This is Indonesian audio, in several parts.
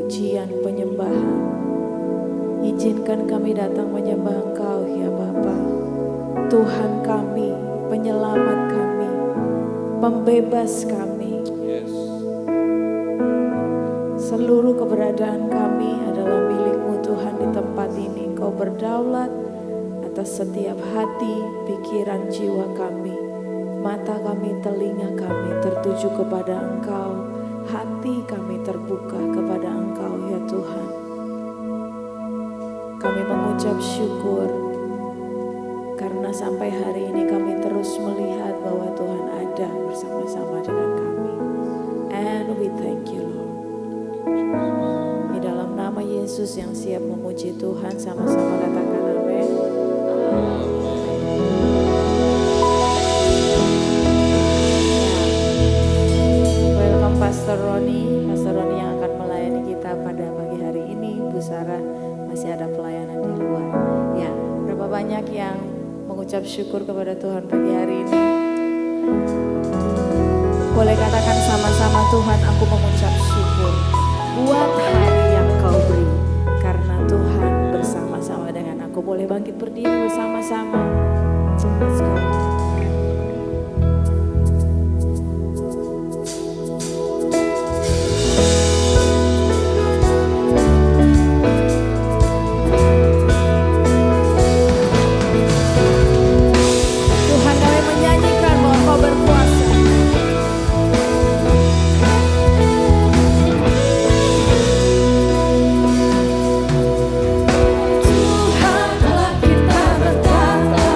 pujian, penyembahan. Izinkan kami datang menyembah Engkau ya Bapa, Tuhan kami, penyelamat kami, pembebas kami. Seluruh keberadaan kami adalah milik-Mu Tuhan di tempat ini. Engkau berdaulat atas setiap hati, pikiran, jiwa kami. Mata kami, telinga kami tertuju kepada Engkau. Hati kami terbuka kepada Engkau ya Tuhan. Kami mengucap syukur karena sampai hari ini kami terus melihat bahwa Tuhan ada bersama-sama dengan kami. And we thank you Lord. Di dalam nama Yesus yang siap memuji Tuhan, sama-sama katakan amin. Welcome Pastor Roni yang akan melayani kita pada pagi hari ini. Bu Sarah masih ada pelayanan di luar. Ya, berapa banyak yang mengucap syukur kepada Tuhan pagi hari ini? Boleh katakan sama-sama, Tuhan aku mengucap syukur buat hari yang Kau beri, karena Tuhan bersama-sama dengan aku. Boleh bangkit berdiri bersama-sama. Let's go. Tuhan, kami menyanyikan bahwa Kau berkuasa. Tuhan telah kita berkata,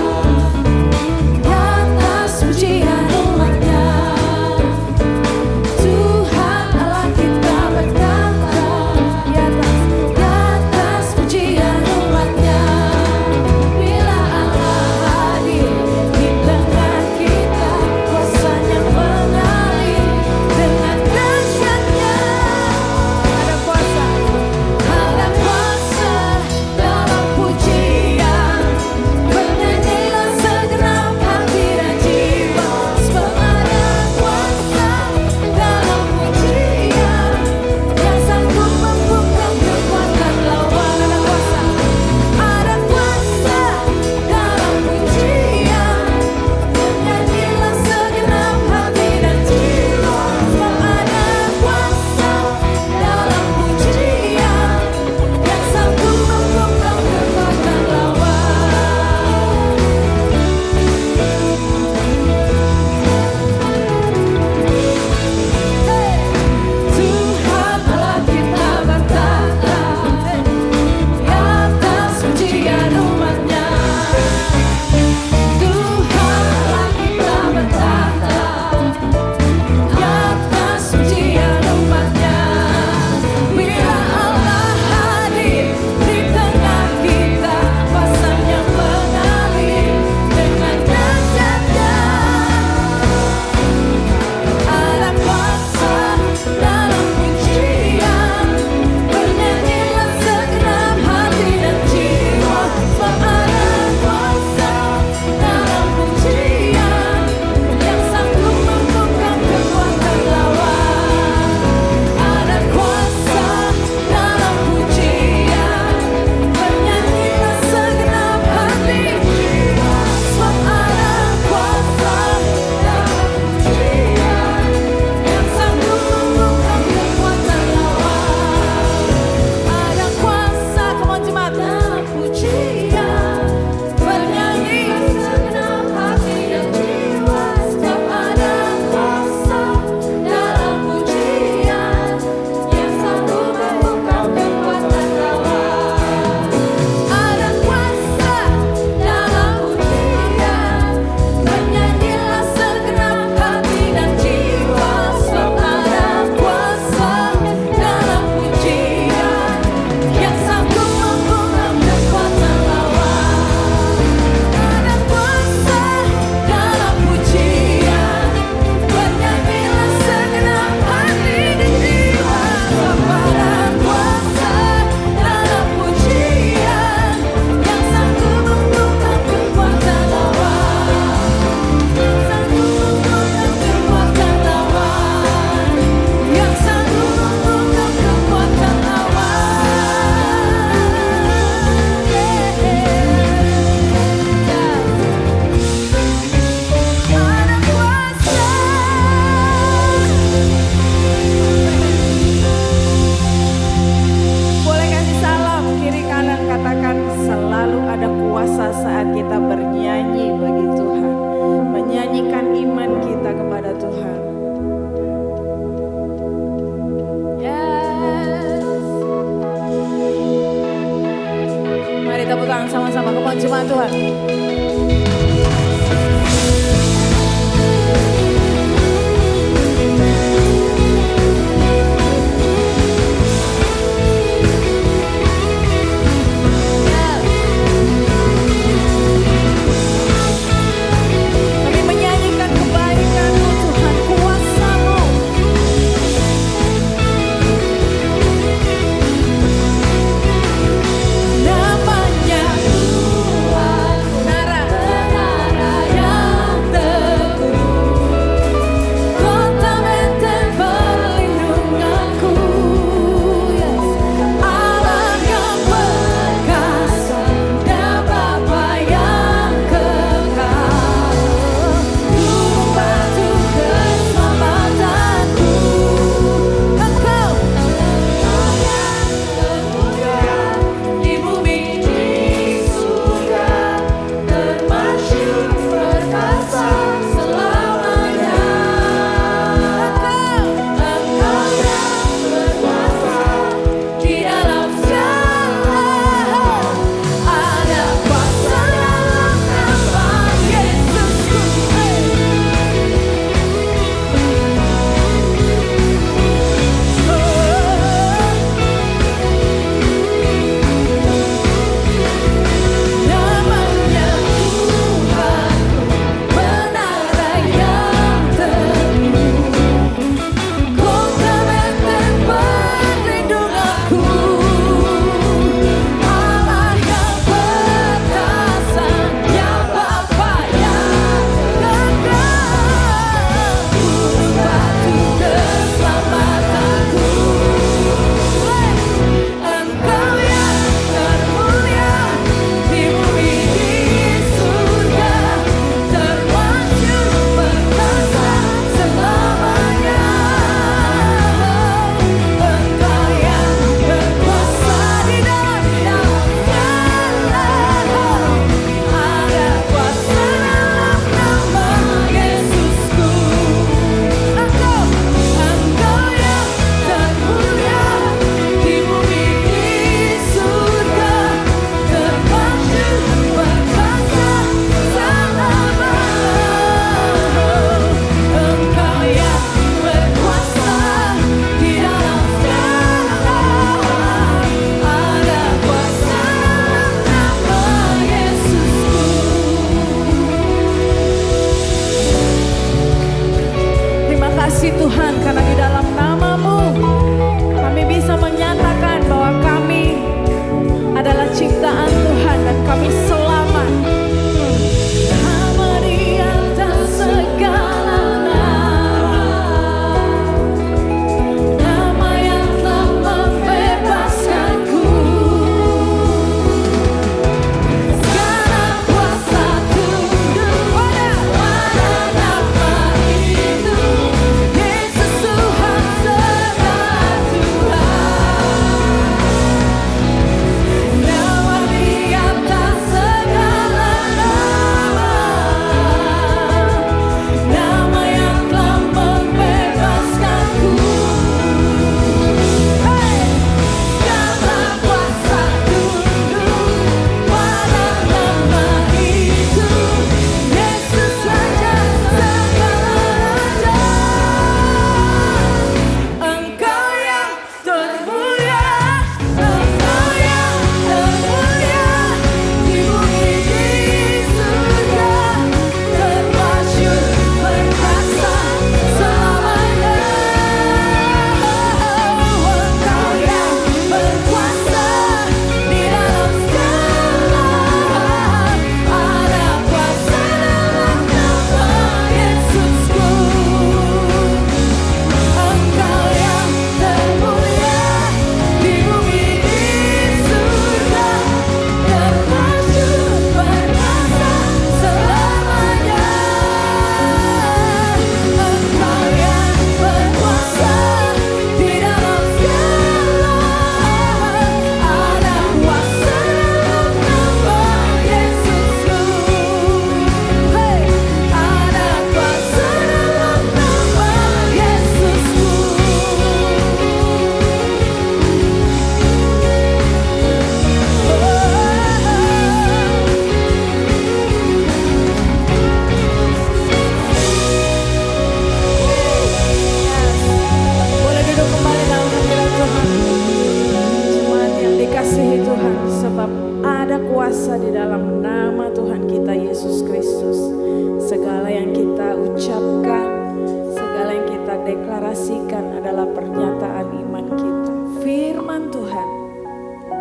tangan sama-sama, kemuliaan Tuhan.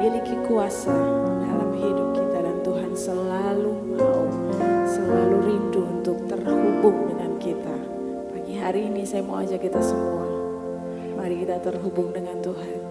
memiliki kuasa dalam hidup kita, dan Tuhan selalu mau, selalu rindu untuk terhubung dengan kita. Pagi hari ini saya mau ajak kita semua, mari kita terhubung dengan Tuhan.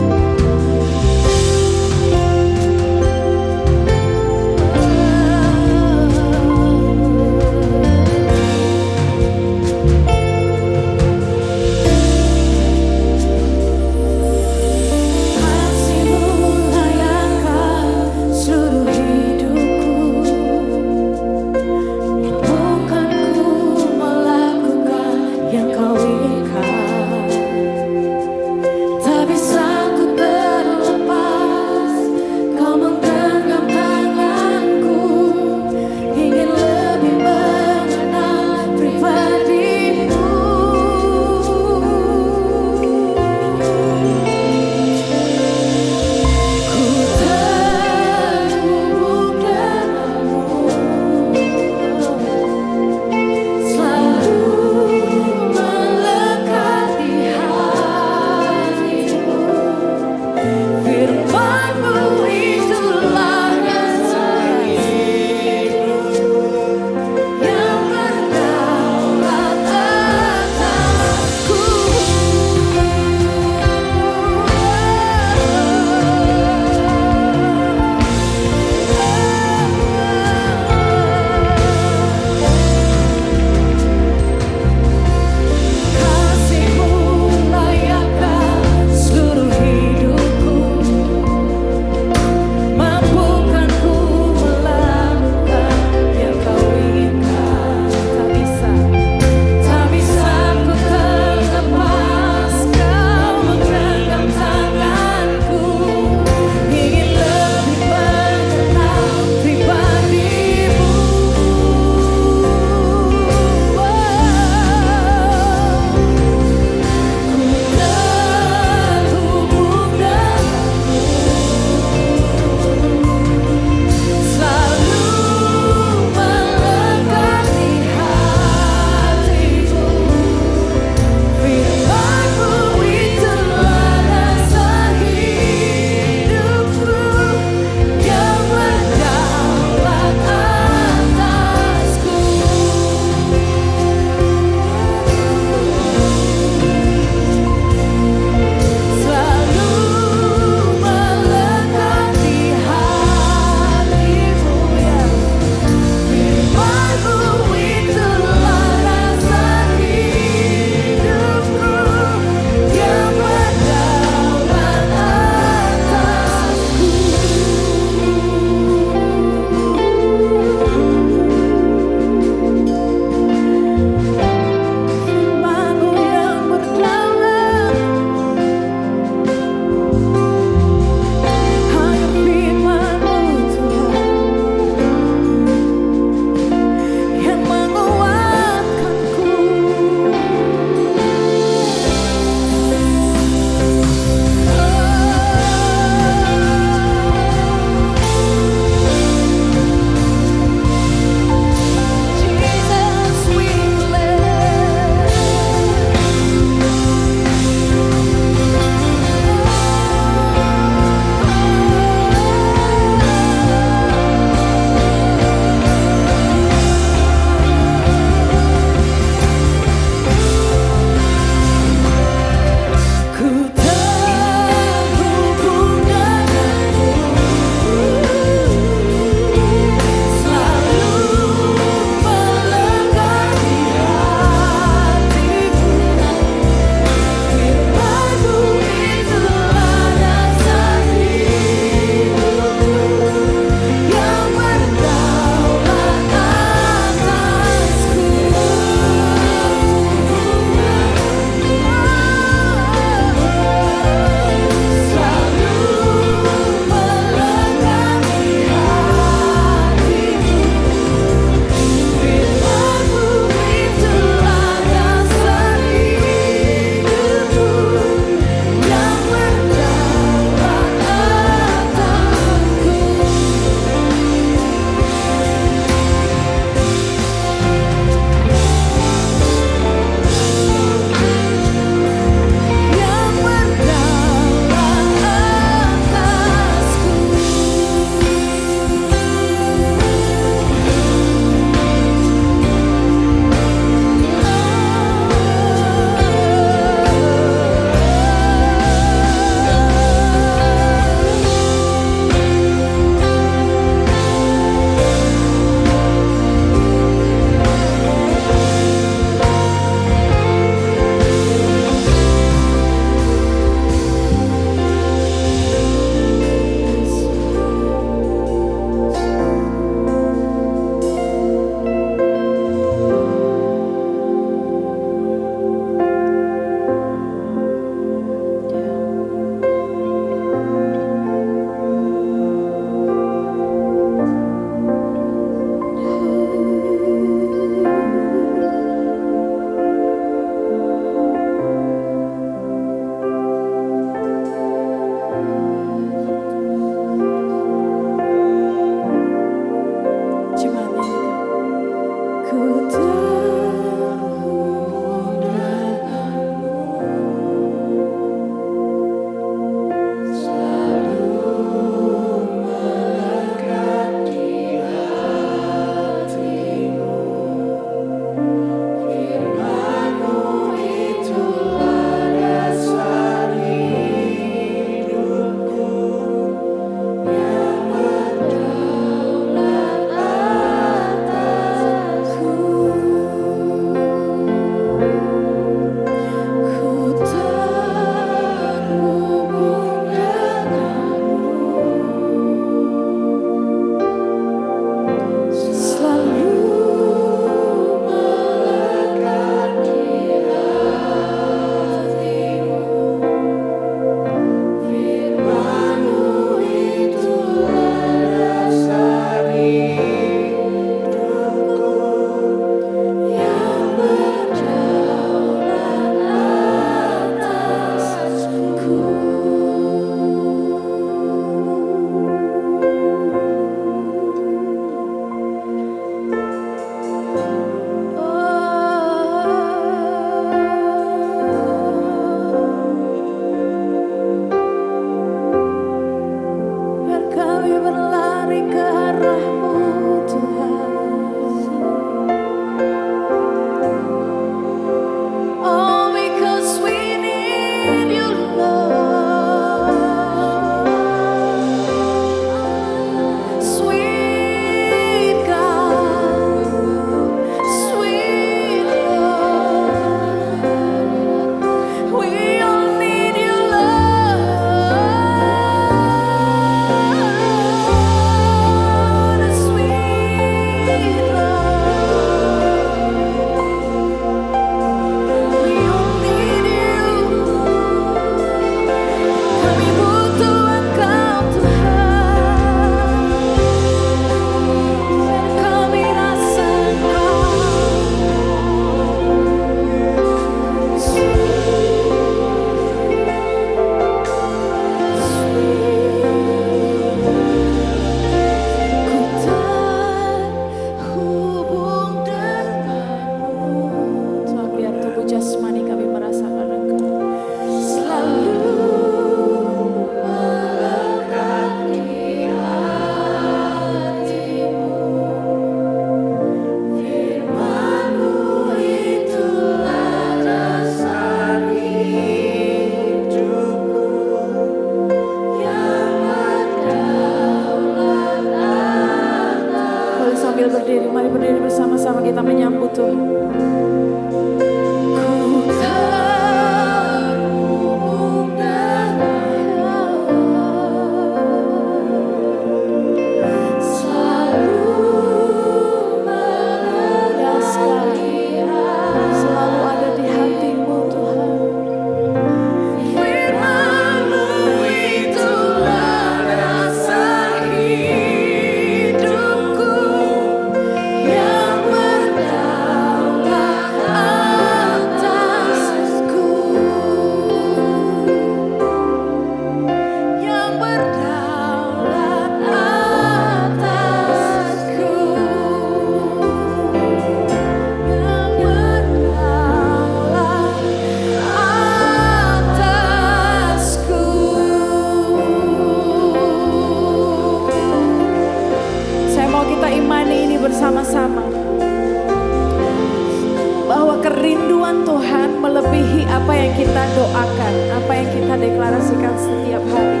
rasakan setiap hari.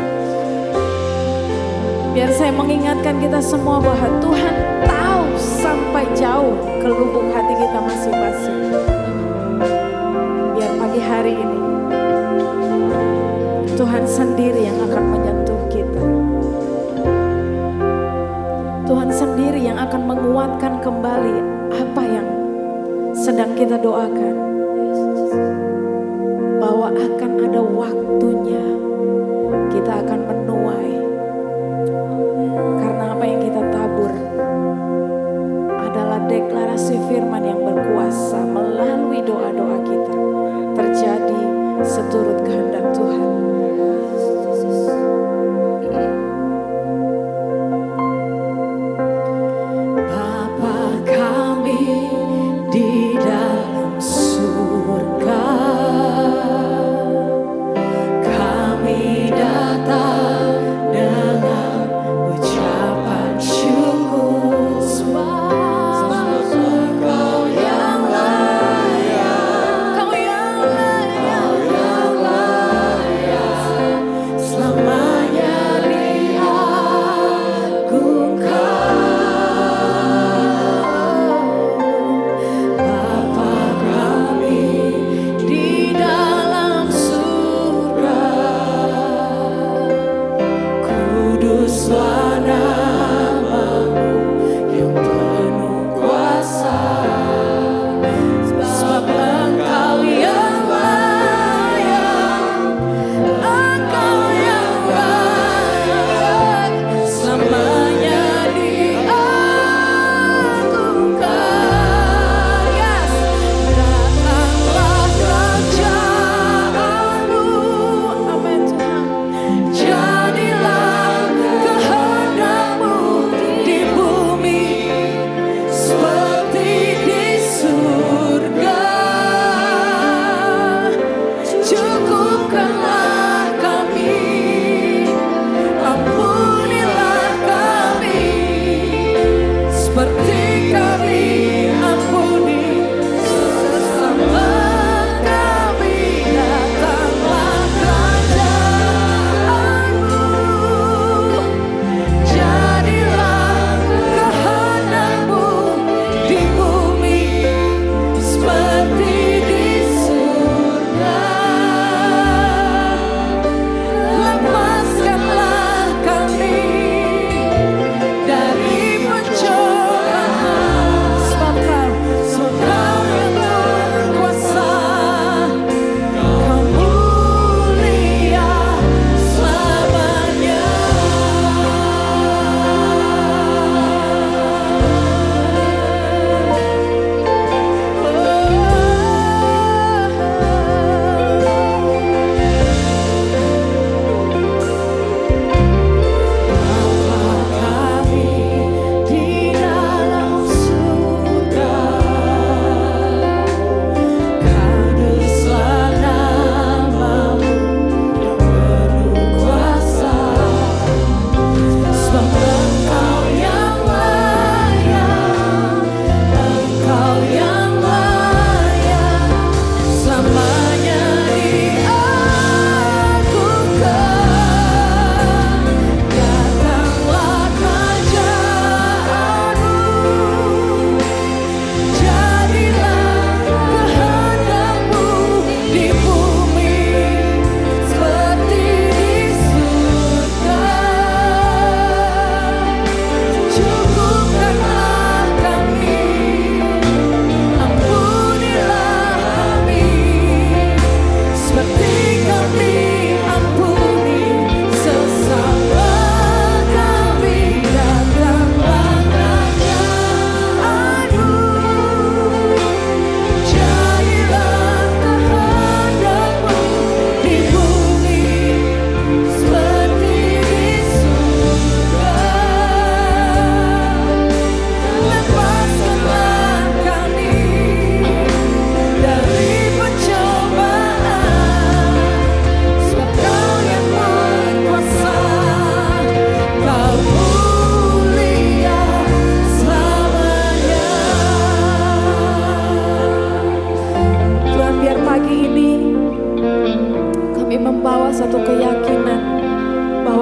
Biar saya mengingatkan kita semua bahwa Tuhan tahu sampai jauh ke lubuk hati kita masing-masing. Biar pagi hari ini Tuhan sendiri yang akan menyentuh kita. Tuhan sendiri yang akan menguatkan kembali apa yang sedang kita doakan. Bahwa akan ada waktunya kita akan menuai. Karena apa yang kita tabur adalah deklarasi firman yang berkuasa melalui doa-doa kita. Terjadi seturut kehendak Tuhan. Di dalam surga,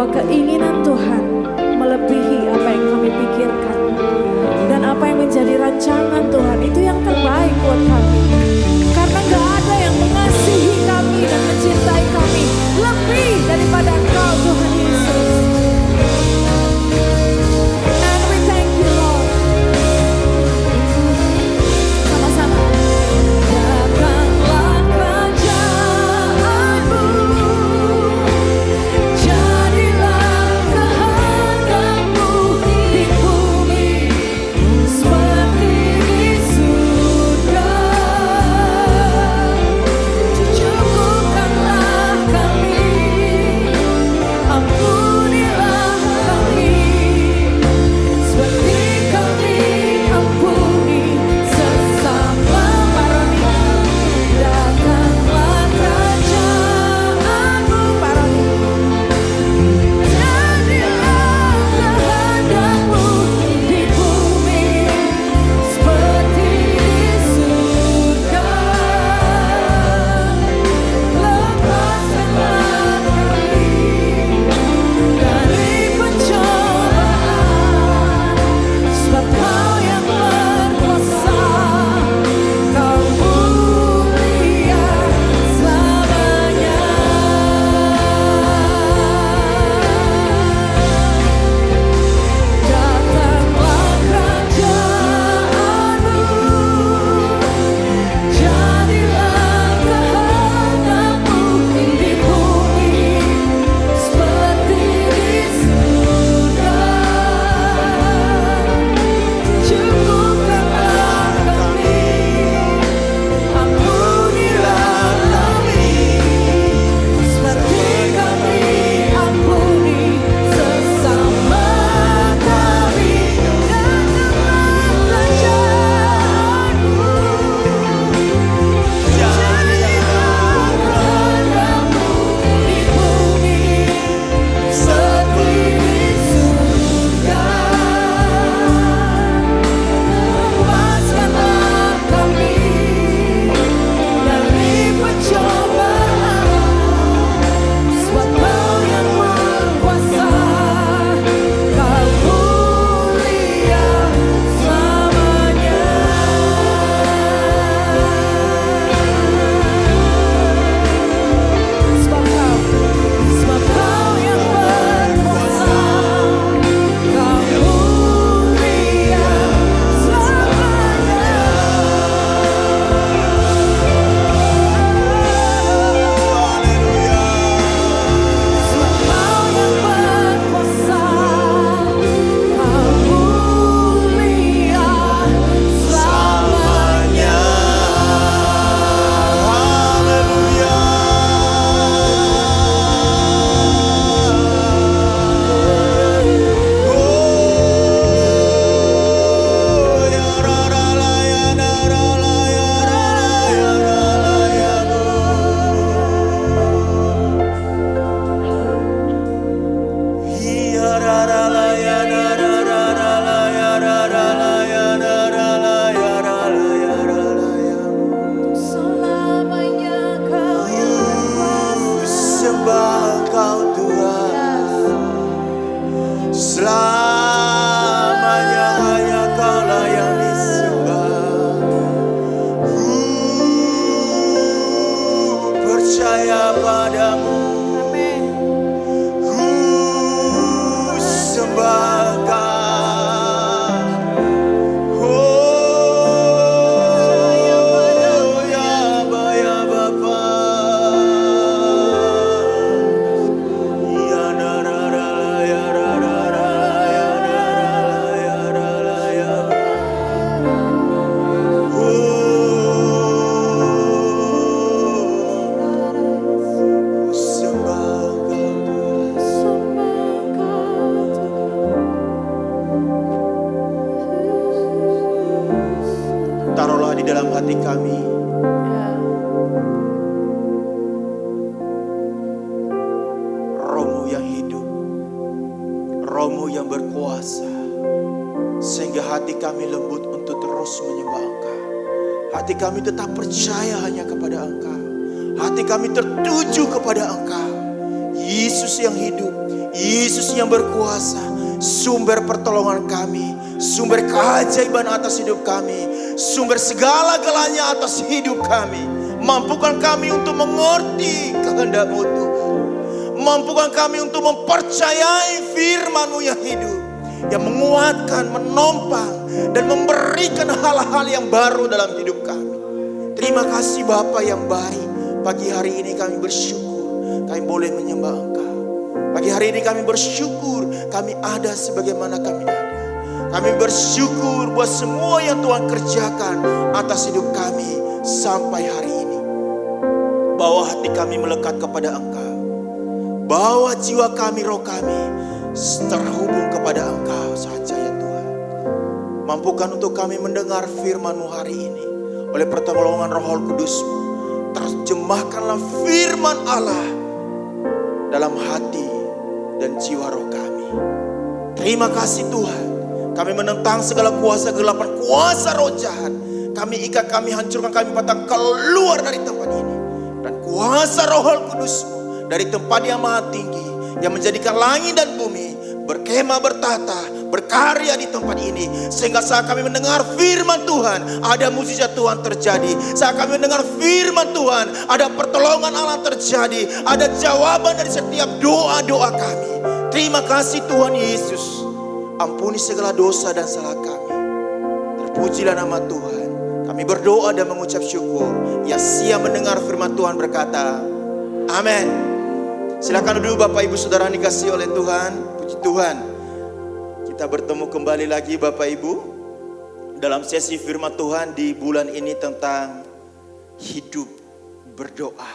bahwa keinginan Tuhan melebihi apa yang kami pikirkan. Dan apa yang menjadi rancangan Tuhan itu yang terbaik buat kami. Karena gak ada yang mengasihi kami dan mencintai kami lebih daripada Engkau Tuhan Yesus. And we thank you Lord. Sama-sama. Datanglah kerajaanmu, jadilah kehendakmu di bumi seperti di surga. Cukupkanlah kami, ampunilah kami, seperti kami ampuni sesama. Paroni, datanglah kerajaanmu. Paroni, jadilah kehendakmu di bumi seperti di surga. Lepaskanlah kami dari pencobaan, sebab Kau yang berkuasa, Kau mulia selamanya. Datanglah kerajaanmu, jadilah kehendakmu di bumi seperti di surga. Cukupkanlah kami, ampunilah kami, seperti kami ampuni sesama kami. Datanglah kerajaanmu, jadilah kehendakmu di bumi seperti di surga. Lepaskanlah kami dari pencobaan, sebab Kau yang berkuasa, Kau mulia selamanya. Sebab Kau yang berkuasa, Kau mulia selamanya. Sebab Kau yang berkuasa, Kau mulia selamanya. Selamanya Kau yang berkuasa. Sembah Engkau Tuhan, selamanya hanya Kaulah yang disembah. Percaya padamu, Amin. sembah Engkau. Ya Bapa, ya na ra ra la ya ra ra ra ya na ra la ya ra la ya. Sembah Engkau Tuhan. Taruhlah di dalam hati kami Roh-Mu yang hidup, Roh-Mu yang berkuasa, sehingga hati kami lembut untuk terus menyembah Engkau. Hati kami tetap percaya hanya kepada Engkau. Hati kami tertuju kepada Engkau. Yesus yang hidup, Yesus yang berkuasa, sumber pertolongan kami, sumber keajaiban atas hidup kami, sumber segala-galanya atas hidup kami. Mampukan kami untuk mengerti kehendak-Mu Tuhan. Mampukan kami untuk mempercayai firman-Mu yang hidup, yang menguatkan, menopang, dan memberikan hal-hal yang baru dalam hidup kami. Terima kasih Bapa yang baik. Pagi hari ini kami bersyukur kami boleh menyembah Engkau. Pagi hari ini kami bersyukur kami ada sebagaimana kami ada. Kami bersyukur buat semua yang Tuhan kerjakan atas hidup kami sampai hari ini. Bawa hati kami melekat kepada Engkau. Bawa jiwa kami, roh kami terhubung kepada Engkau saja ya Tuhan. Mampukan untuk kami mendengar firman-Mu hari ini. Oleh pertolongan Roh Kudus-Mu, terjemahkanlah firman Allah dalam hati dan jiwa roh kami. Terima kasih Tuhan. Kami menentang segala kuasa gelapan, kuasa roh jahat. Kami ikat, kami hancurkan, kami patang keluar dari tempat ini. Dan kuasa Roh Kudus-Mu dari tempat yang maha tinggi, yang menjadikan langit dan bumi berkemah, bertata, berkarya di tempat ini. Sehingga saat kami mendengar firman Tuhan, ada mukjizat Tuhan terjadi. Saat kami mendengar firman Tuhan, ada pertolongan Allah terjadi. Ada jawaban dari setiap doa-doa kami. Terima kasih Tuhan Yesus. Ampuni segala dosa dan salah kami. Terpujilah nama Tuhan. Kami berdoa dan mengucap syukur. Ya siap mendengar firman Tuhan berkata, amin. Silakan duduk Bapak Ibu Saudara dikasihi oleh Tuhan. Puji Tuhan. Kita bertemu kembali lagi Bapak Ibu dalam sesi firman Tuhan di bulan ini tentang hidup berdoa.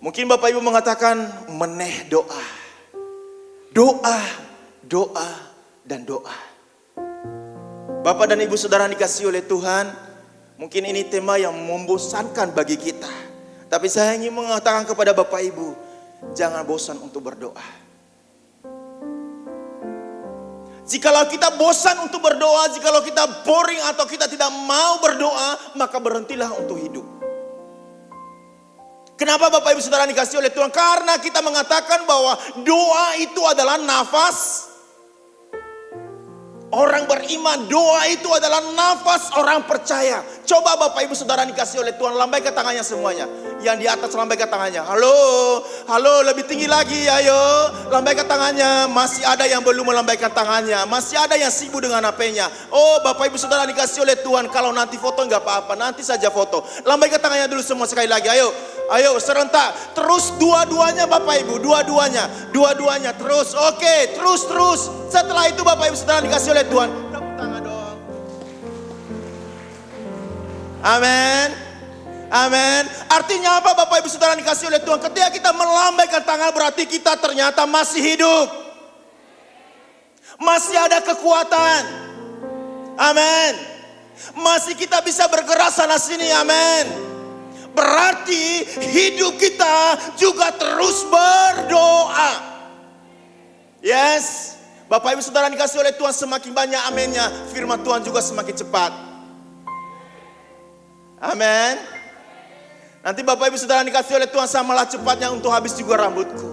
Mungkin Bapak Ibu mengatakan meneh doa. Doa, doa, dan doa. Bapak dan Ibu Saudara dikasihi oleh Tuhan, mungkin ini tema yang membosankan bagi kita. Tapi saya ingin mengatakan kepada Bapak Ibu, jangan bosan untuk berdoa. Jikalau kita bosan untuk berdoa, jikalau kita boring atau kita tidak mau berdoa, maka berhentilah untuk hidup. Kenapa Bapak Ibu Saudara dikasihi oleh Tuhan? Karena kita mengatakan bahwa doa itu adalah nafas orang beriman. Doa itu adalah nafas orang percaya. Coba Bapak Ibu Saudara dikasihi oleh Tuhan, lambaikan tangannya semuanya. Yang di atas lambaikan tangannya. Halo, halo, lebih tinggi lagi, ayo. Lambaikan tangannya. Masih ada yang belum melambaikan tangannya. Masih ada yang sibuk dengan HP-nya. Oh Bapak Ibu Saudara dikasihi oleh Tuhan, kalau nanti foto nggak apa-apa, nanti saja foto. Lambaikan tangannya dulu semua sekali lagi, ayo. Ayo serentak, terus dua-duanya Bapak Ibu, dua-duanya terus, oke, terus. Setelah itu Bapak Ibu Saudara dikasihi oleh Tuhan, tepuk tangan dong. Amin, amin. Artinya apa Bapak Ibu Saudara dikasihi oleh Tuhan? Ketika kita melambaikan tangan berarti kita ternyata masih hidup, masih ada kekuatan, amin. Masih kita bisa bergerak sana sini, amin. Berarti hidup kita juga terus berdoa. Yes. Bapak Ibu Saudara dikasihi oleh Tuhan, semakin banyak aminnya, firman Tuhan juga semakin cepat. Amin. Nanti Bapak Ibu Saudara dikasihi oleh Tuhan, samalah cepatnya untuk habis juga rambutku.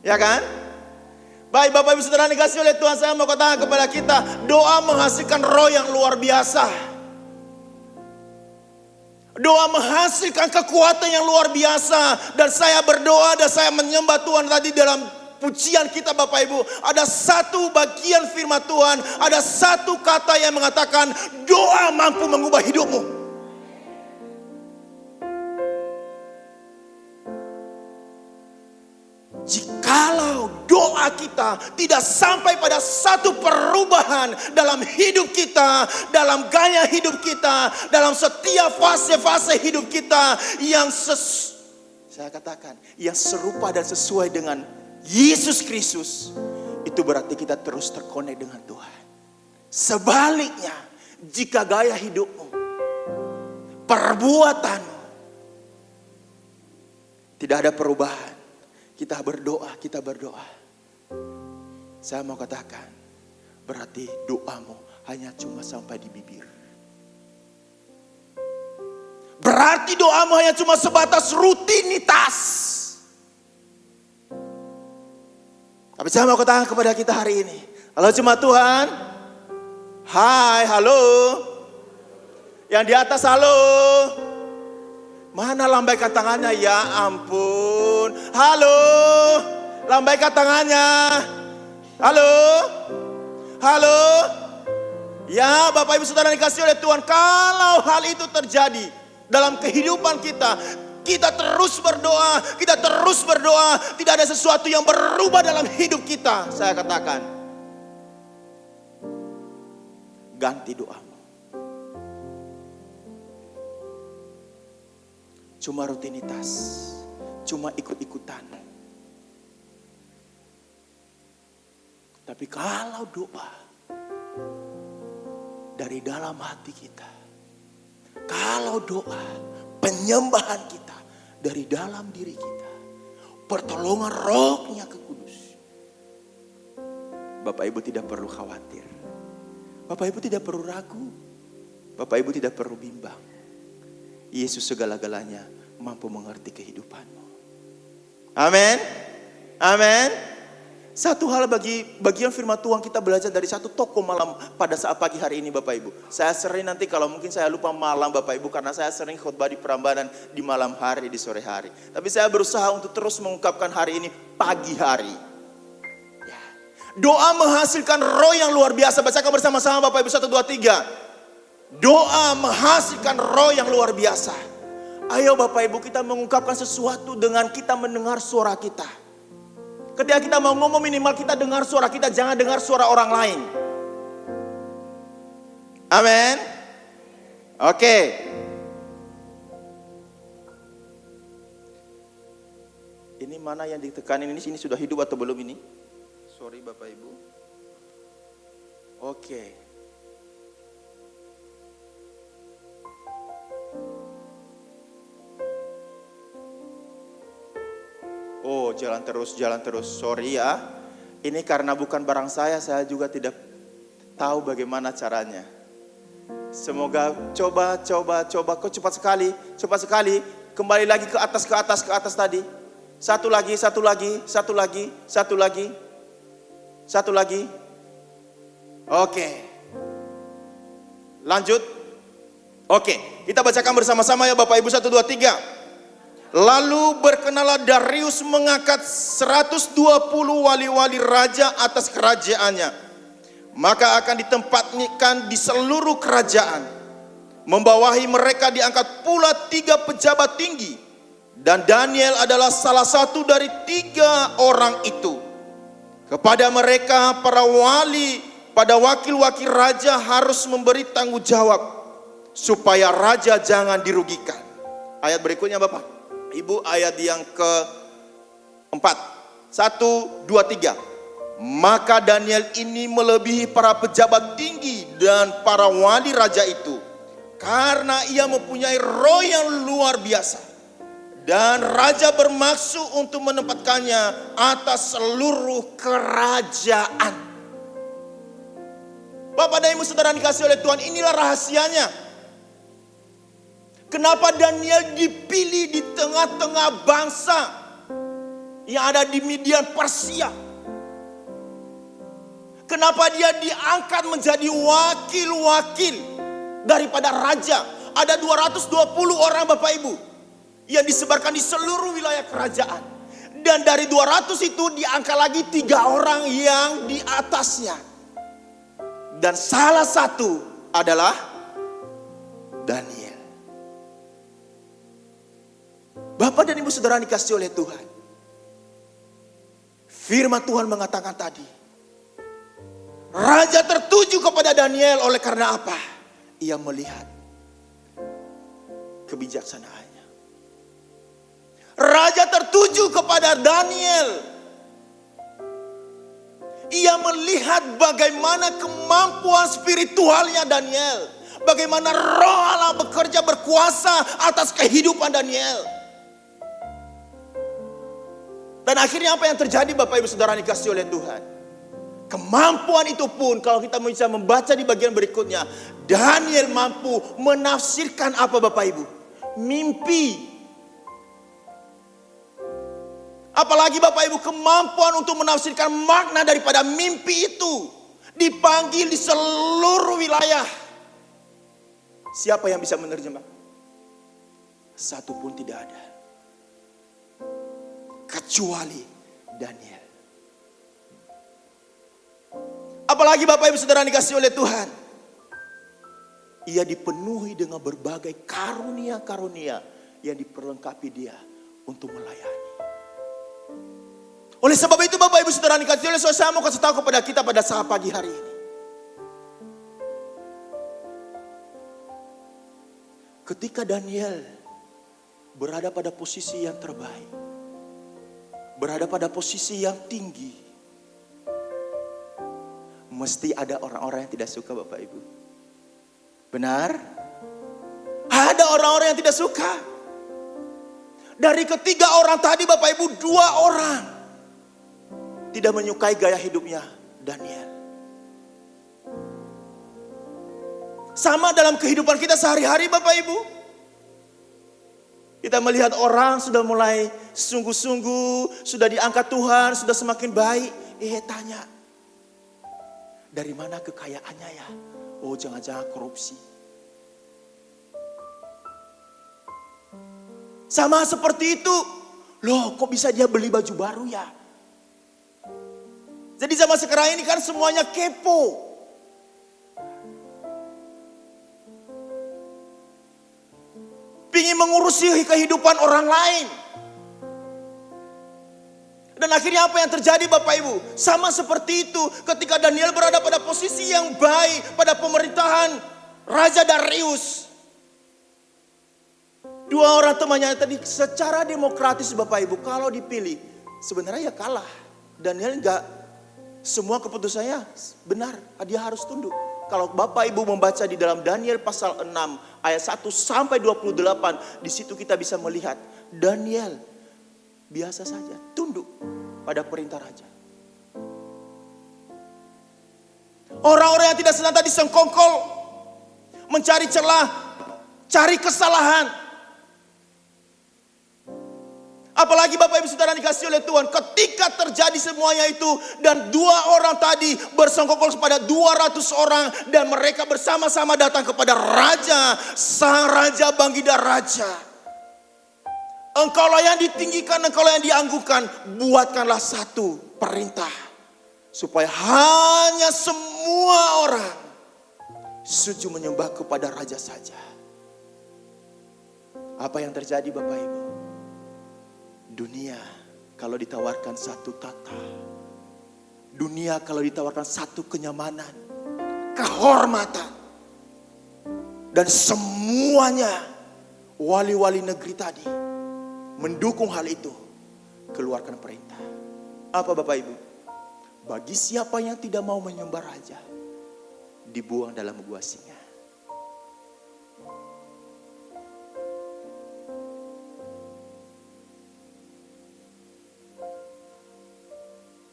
Ya kan? Baik Bapak Ibu Saudara dikasihi oleh Tuhan, saya mau katakan kepada kita, doa menghasilkan roh yang luar biasa. Doa menghasilkan kekuatan yang luar biasa. Dan saya berdoa dan saya menyembah Tuhan tadi dalam pujian kita Bapak Ibu. Ada satu bagian firman Tuhan, ada satu kata yang mengatakan doa mampu mengubah hidupmu. Jikalau doa kita tidak sampai pada satu perubahan dalam hidup kita, dalam gaya hidup kita, dalam setiap fase-fase hidup kita yang saya katakan yang serupa dan sesuai dengan Yesus Kristus, itu berarti kita terus terkonek dengan Tuhan. Sebaliknya, jika gaya hidupmu, perbuatanmu tidak ada perubahan, kita berdoa. Saya mau katakan, berarti doamu hanya cuma sampai di bibir. Berarti doamu hanya cuma sebatas rutinitas. Tapi saya mau katakan kepada kita hari ini. Halo jemaat Tuhan. Hai, halo. Yang di atas halo. Mana lambaikan tangannya? Ya ampun. Halo. Lambaikan tangannya. Halo. Halo. Ya Bapak Ibu Saudara dikasih oleh Tuhan. Kalau hal itu terjadi dalam kehidupan kita, kita terus berdoa, kita terus berdoa. Tidak ada sesuatu yang berubah dalam hidup kita. Saya katakan, ganti doamu. Cuma rutinitas, cuma ikut-ikutan. Tapi kalau doa dari dalam hati kita, kalau doa penyembahan kita dari dalam diri kita, pertolongan Rohnya Kudus, Bapak Ibu tidak perlu khawatir, Bapak Ibu tidak perlu ragu, Bapak Ibu tidak perlu bimbang. Yesus segala-galanya mampu mengerti kehidupanmu. Amin. Amin. Satu hal bagi bagian firman Tuhan kita belajar dari satu tokoh malam pada saat pagi hari ini Bapak Ibu. Saya sering nanti kalau mungkin saya lupa malam Bapak Ibu, karena saya sering khotbah di Prambanan di malam hari, di sore hari. Tapi saya berusaha untuk terus mengungkapkan hari ini pagi hari. Ya. Doa menghasilkan roh yang luar biasa. Bacakan bersama-sama Bapak Ibu 1, 2, 3. Doa menghasilkan roh yang luar biasa. Ayo Bapak Ibu kita mengungkapkan sesuatu dengan kita mendengar suara kita. Ketika kita mau ngomong minimal kita dengar suara kita, jangan dengar suara orang lain. Amin. Oke. Ini mana yang ditekanin ini? Sini sudah hidup atau belum ini? Sorry Bapak Ibu. Oke. Oh, jalan terus. Sorry ya. Ini karena bukan barang saya juga tidak tahu bagaimana caranya. Semoga coba. Kok cepat sekali. Kembali lagi ke atas tadi. Satu lagi. Oke. Lanjut. Oke, kita bacakan bersama-sama ya Bapak Ibu 1, 2, 3. Lalu berkenalah Darius mengangkat 120 wali-wali raja atas kerajaannya. Maka akan ditempatkan di seluruh kerajaan. Membawahi mereka diangkat pula 3 pejabat tinggi. Dan Daniel adalah salah satu dari 3 orang itu. Kepada mereka para wakil-wakil raja harus memberi tanggung jawab. Supaya raja jangan dirugikan. Ayat berikutnya Bapak Ibu, ayat yang ke-4. 1, 2, 3. Maka Daniel ini melebihi para pejabat tinggi dan para wali raja itu. Karena ia mempunyai roh yang luar biasa. Dan raja bermaksud untuk menempatkannya atas seluruh kerajaan. Bapak dan Ibu Saudara dikasih oleh Tuhan, inilah rahasianya. Kenapa Daniel dipilih di tengah-tengah bangsa yang ada di Midian Persia? Kenapa dia diangkat menjadi wakil-wakil daripada raja? Ada 220 orang Bapak Ibu yang disebarkan di seluruh wilayah kerajaan. Dan dari 200 itu diangkat lagi 3 orang yang di atasnya. Dan salah satu adalah Daniel. Bapak dan Ibu Saudara dikasih oleh Tuhan. Firman Tuhan mengatakan tadi, raja tertuju kepada Daniel oleh karena apa? Ia melihat kebijaksanaannya. Raja tertuju kepada Daniel. Ia melihat bagaimana kemampuan spiritualnya Daniel. Bagaimana roh Allah bekerja berkuasa atas kehidupan Daniel. Dan akhirnya apa yang terjadi Bapak Ibu Saudara dikasih oleh Tuhan? Kemampuan itu pun kalau kita bisa membaca di bagian berikutnya. Daniel mampu menafsirkan apa Bapak Ibu? Mimpi. Apalagi Bapak Ibu kemampuan untuk menafsirkan makna daripada mimpi itu. Dipanggil di seluruh wilayah. Siapa yang bisa menerjemah? Satu pun tidak ada. Kecuali Daniel. Apalagi Bapak Ibu Saudara dikasih oleh Tuhan. Ia dipenuhi dengan berbagai karunia-karunia yang diperlengkapi dia untuk melayani. Oleh sebab itu Bapak Ibu Saudara dikasih oleh Tuhan, saya mau kasih tahu kepada kita pada saat pagi hari ini. Ketika Daniel berada pada posisi yang terbaik, berada pada posisi yang tinggi, mesti ada orang-orang yang tidak suka Bapak Ibu. Benar? Ada orang-orang yang tidak suka. Dari ketiga orang tadi Bapak Ibu, 2 orang tidak menyukai gaya hidupnya Daniel. Sama dalam kehidupan kita sehari-hari Bapak Ibu. Kita melihat orang sudah mulai sungguh-sungguh, sudah diangkat Tuhan, sudah semakin baik. Tanya, dari mana kekayaannya ya? Oh, jangan-jangan korupsi. Sama seperti itu. Loh, kok bisa dia beli baju baru ya? Jadi zaman sekarang ini kan semuanya kepo. Pingin mengurusi kehidupan orang lain. Dan akhirnya apa yang terjadi Bapak Ibu? Sama seperti itu ketika Daniel berada pada posisi yang baik pada pemerintahan Raja Darius. 2 orang temannya tadi secara demokratis Bapak Ibu kalau dipilih sebenarnya ya kalah. Daniel enggak semua keputusannya benar, dia harus tunduk. Kalau Bapak Ibu membaca di dalam Daniel pasal 6 ayat 1 sampai 28, di situ kita bisa melihat Daniel biasa saja tunduk pada perintah raja. Orang-orang yang tidak senang tadi sengkongkol, mencari celah, cari kesalahan. Apalagi Bapak Ibu Saudara dikasih oleh Tuhan, ketika terjadi semuanya itu dan 2 orang tadi bersengkokol kepada 200 orang dan mereka bersama-sama datang kepada raja, sang raja Bangida Raja. Engkaulah yang ditinggikan, engkaulah yang diangguhkan, buatkanlah satu perintah supaya hanya semua orang sujud menyembah kepada raja saja. Apa yang terjadi Bapak Ibu? Dunia kalau ditawarkan satu tata, dunia kalau ditawarkan satu kenyamanan, kehormatan, dan semuanya wali-wali negeri tadi mendukung hal itu, keluarkan perintah. Apa Bapak Ibu? Bagi siapa yang tidak mau menyembah raja, dibuang dalam gua singa.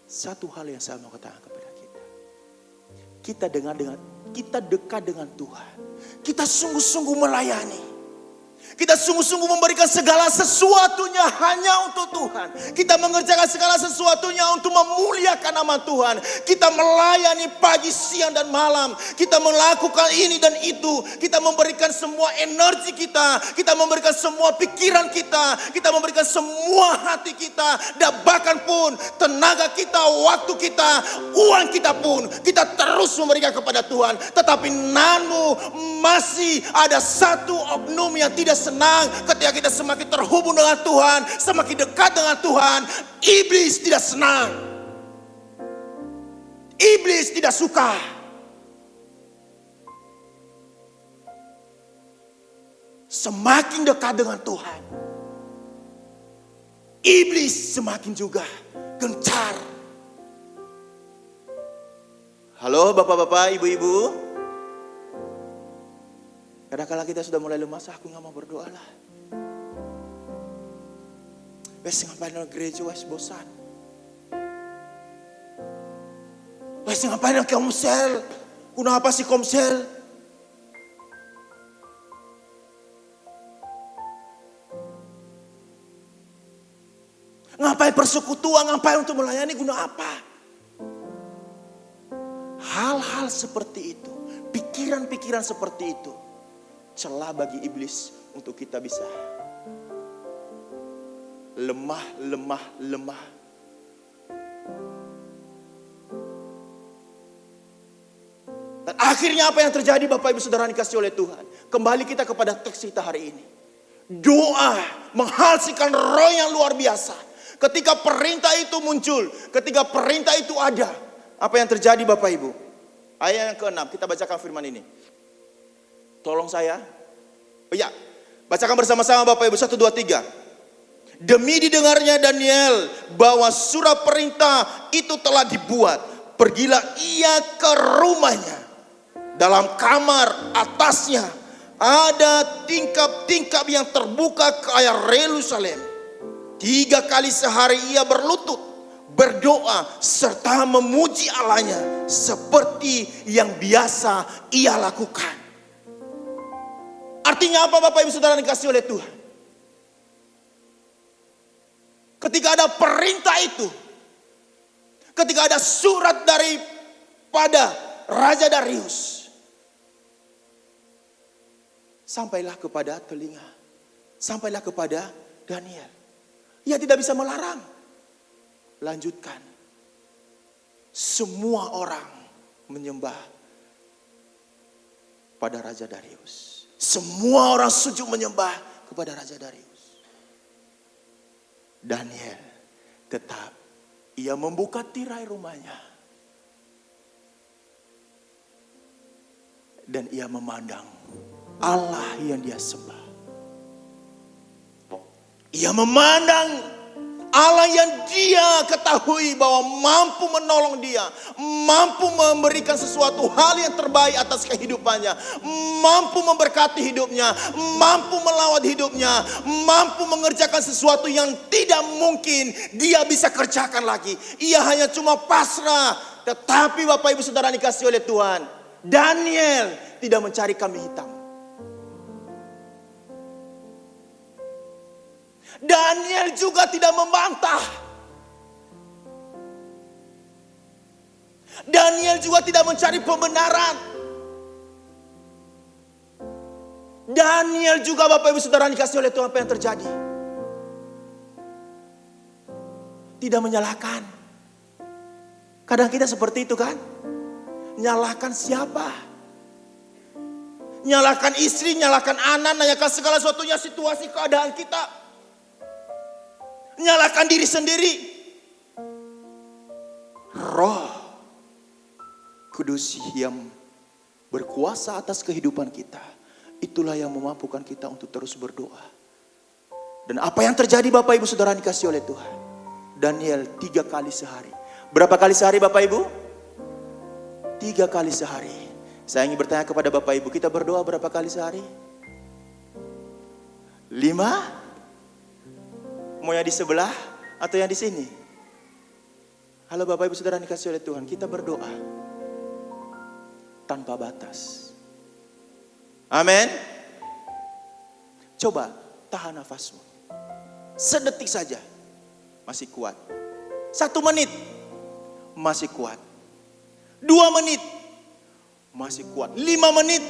Satu hal yang saya mau katakan kepada kita. Kita dekat dengan Tuhan. Kita sungguh-sungguh melayani. Kita sungguh-sungguh memberikan segala sesuatunya hanya untuk Tuhan. Kita mengerjakan segala sesuatunya untuk memuliakan nama Tuhan. Kita melayani pagi, siang, dan malam. Kita melakukan ini dan itu. Kita memberikan semua energi kita. Kita memberikan semua pikiran kita. Kita memberikan semua hati kita. Dan bahkan pun tenaga kita, waktu kita, uang kita pun. Kita terus memberikan kepada Tuhan. Tetapi namun masih ada satu oknum yang tidak senang ketika kita semakin terhubung dengan Tuhan, semakin dekat dengan Tuhan. Iblis tidak senang. Iblis tidak suka. Semakin dekat dengan Tuhan, iblis semakin juga gencar. Halo Bapak-bapak, Ibu-ibu. Kadang-kadang kita sudah mulai lemas, aku gak mau berdoa lah. Wes ngapain dalam gereja, wes bosan. Wes ngapain dalam komsel, kenapa sih komsel? Ngapain Ngapain persekutuan, ngapain untuk melayani, guna apa? Hal-hal seperti itu, pikiran-pikiran seperti itu, celah bagi iblis untuk kita bisa lemah. Dan akhirnya apa yang terjadi Bapak Ibu Saudara dikasih oleh Tuhan? Kembali kita kepada teks kita hari ini. Doa menghasilkan roh yang luar biasa. Ketika perintah itu muncul, ketika perintah itu ada, apa yang terjadi Bapak Ibu? Ayat yang ke-6, kita bacakan firman ini. Tolong saya. Oh ya, bacakan bersama-sama Bapak Ibu, 1, 2, 3. Demi didengarnya Daniel bahwa surat perintah itu telah dibuat, pergilah ia ke rumahnya. Dalam kamar atasnya ada tingkap-tingkap yang terbuka ke arah Yerusalem. 3 kali sehari ia berlutut, berdoa serta memuji Allahnya seperti yang biasa ia lakukan. Artinya apa Bapak Ibu Saudara dikasih oleh Tuhan? Ketika ada perintah itu, ketika ada surat daripada Raja Darius, sampailah kepada telinga, sampailah kepada Daniel. Ia tidak bisa melarang. Lanjutkan. Semua orang menyembah pada Raja Darius. Semua orang sujud menyembah kepada Raja Darius. Daniel tetap ia membuka tirai rumahnya. Dan ia memandang Allah yang dia sembah. Ia memandang Allah yang dia ketahui bahwa mampu menolong dia, mampu memberikan sesuatu hal yang terbaik atas kehidupannya, mampu memberkati hidupnya, mampu melawat hidupnya, mampu mengerjakan sesuatu yang tidak mungkin dia bisa kerjakan lagi. Ia hanya cuma pasrah. Tetapi Bapak Ibu Saudara dikasih oleh Tuhan, Daniel tidak mencari kambing hitam. Daniel juga tidak membantah. Daniel juga tidak mencari pembenaran. Daniel juga Bapak Ibu Saudara dikasih oleh Tuhan, apa yang terjadi? Tidak menyalahkan. Kadang kita seperti itu kan? Nyalahkan siapa? Nyalahkan istri, nyalahkan anak, nyalahkan segala sesuatunya, situasi keadaan kita. Nyalahkan diri sendiri. Roh Kudus yang berkuasa atas kehidupan kita, itulah yang memampukan kita untuk terus berdoa. Dan apa yang terjadi Bapak Ibu Saudara dikasih oleh Tuhan? Daniel 3 kali sehari. Berapa kali sehari Bapak Ibu? 3 kali sehari. Saya ingin bertanya kepada Bapak Ibu, kita berdoa berapa kali sehari? 5? Mau yang di sebelah atau yang di sini? Halo Bapak Ibu Saudara dikasih oleh Tuhan, kita berdoa tanpa batas. Amin. Coba tahan nafasmu. Sedetik saja masih kuat. 1 menit masih kuat. 2 menit masih kuat. 5 menit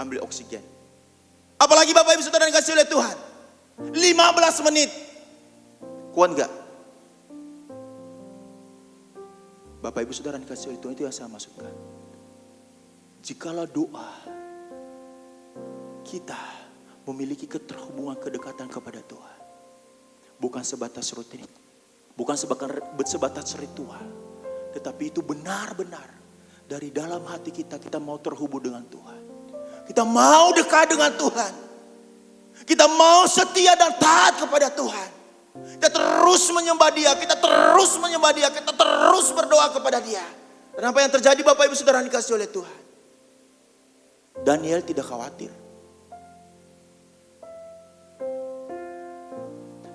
ambil oksigen. Apalagi Bapak Ibu Saudara dikasih oleh Tuhan, 15 menit. Kuat enggak? Bapak Ibu Saudara dikasih oleh Tuhan, itu yang saya maksudkan. Jikalau doa kita memiliki keterhubungan kedekatan kepada Tuhan, bukan sebatas rutin, bukan sebatas ritual, tetapi itu benar-benar dari dalam hati kita, kita mau terhubung dengan Tuhan. Kita mau dekat dengan Tuhan. Kita mau setia dan taat kepada Tuhan. Kita terus menyembah Dia, kita terus menyembah Dia, kita terus berdoa kepada Dia. Dan apa yang terjadi Bapak Ibu Saudara dikasih oleh Tuhan? Daniel tidak khawatir.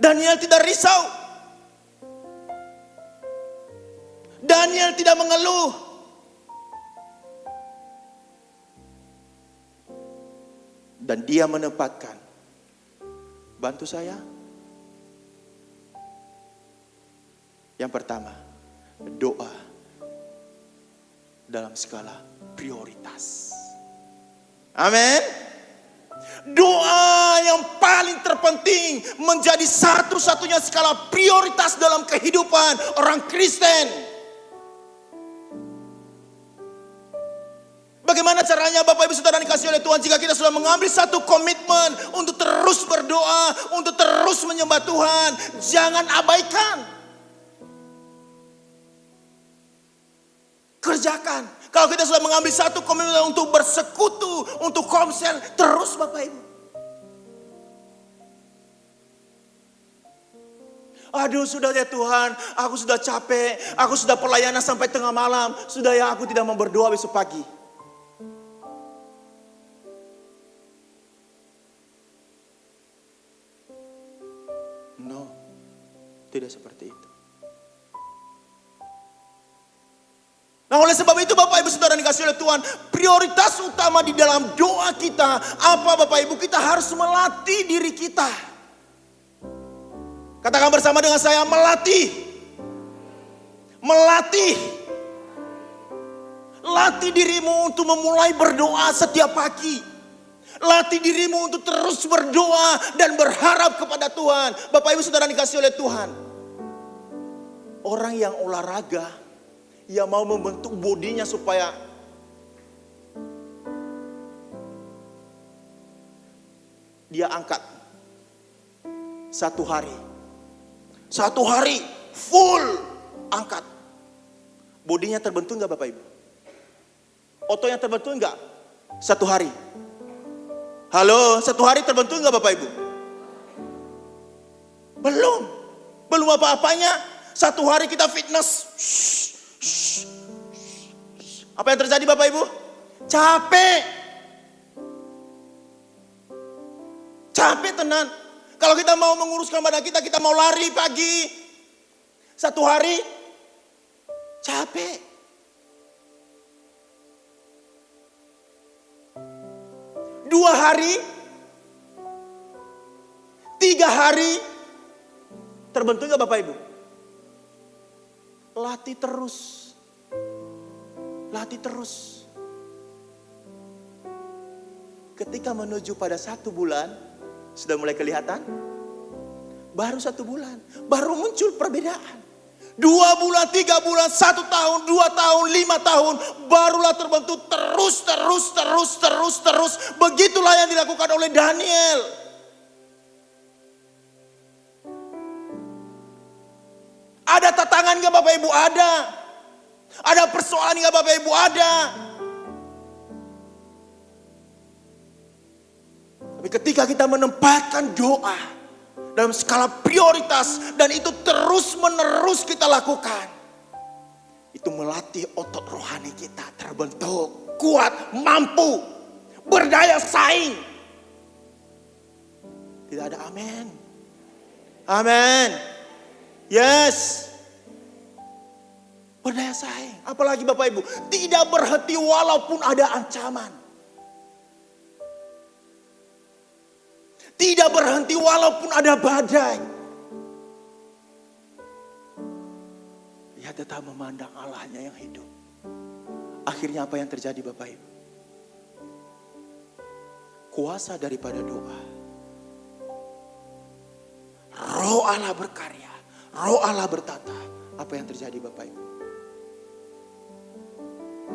Daniel tidak risau. Daniel tidak mengeluh. Dan dia menempatkan, bantu saya, Yang pertama, doa dalam skala prioritas. Amin. Doa yang paling terpenting menjadi satu-satunya skala prioritas dalam kehidupan orang Kristen. Bagaimana caranya Bapak Ibu Saudara dikasih oleh Tuhan jika kita sudah mengambil satu komitmen untuk terus berdoa, untuk terus menyembah Tuhan, jangan abaikan. Kerjakan. Kalau kita sudah mengambil satu komitmen untuk bersekutu, untuk komsel, terus Bapak Ibu. Aduh sudah ya Tuhan, aku sudah capek, aku sudah pelayanan sampai tengah malam, sudah ya aku tidak mau berdoa besok pagi. No, tidak seperti itu. Nah oleh sebab itu Bapak Ibu Saudara dikasih oleh Tuhan, prioritas utama di dalam doa kita, apa Bapak Ibu? Kita harus melatih diri kita. Katakan bersama dengan saya, melatih. Melatih. Latih dirimu untuk memulai berdoa setiap pagi. Latih dirimu untuk terus berdoa dan berharap kepada Tuhan. Bapak Ibu Saudara dikasih oleh Tuhan. Orang yang olahraga, yang mau membentuk bodinya supaya dia angkat satu hari full angkat, bodinya terbentuk nggak Bapak Ibu? Otonya terbentuk nggak? Satu hari. Halo, satu hari terbentuk nggak Bapak Ibu? Belum apa-apanya. Satu hari kita fitness. Apa yang terjadi Bapak Ibu? Capek tenan. Kalau kita mau menguruskan badan kita, kita mau lari pagi. Satu hari capek. Dua hari, 3 hari, terbentuk gak Bapak Ibu? Latih terus. Ketika menuju pada 1 bulan, sudah mulai kelihatan? Baru 1 bulan, baru muncul perbedaan. 2 bulan, 3 bulan, 1 tahun, 2 tahun, 5 tahun, barulah terbentuk terus. Begitulah yang dilakukan oleh Daniel. Ada tantangan gak Bapak Ibu? Ada. Ada persoalan gak Bapak Ibu? Ada. Tapi ketika kita menempatkan doa dalam skala prioritas dan itu terus menerus kita lakukan, itu melatih otot rohani kita terbentuk, kuat, mampu, berdaya saing. Tidak ada amin. Amin. Yes. Berdaya saing. Apalagi Bapak Ibu, tidak berhenti walaupun ada ancaman. Tidak berhenti walaupun ada badai. Ia tetap memandang Allahnya yang hidup. Akhirnya apa yang terjadi Bapak Ibu? Kuasa daripada doa. Roh Allah berkarya. Roh Allah bertata. Apa yang terjadi Bapak Ibu?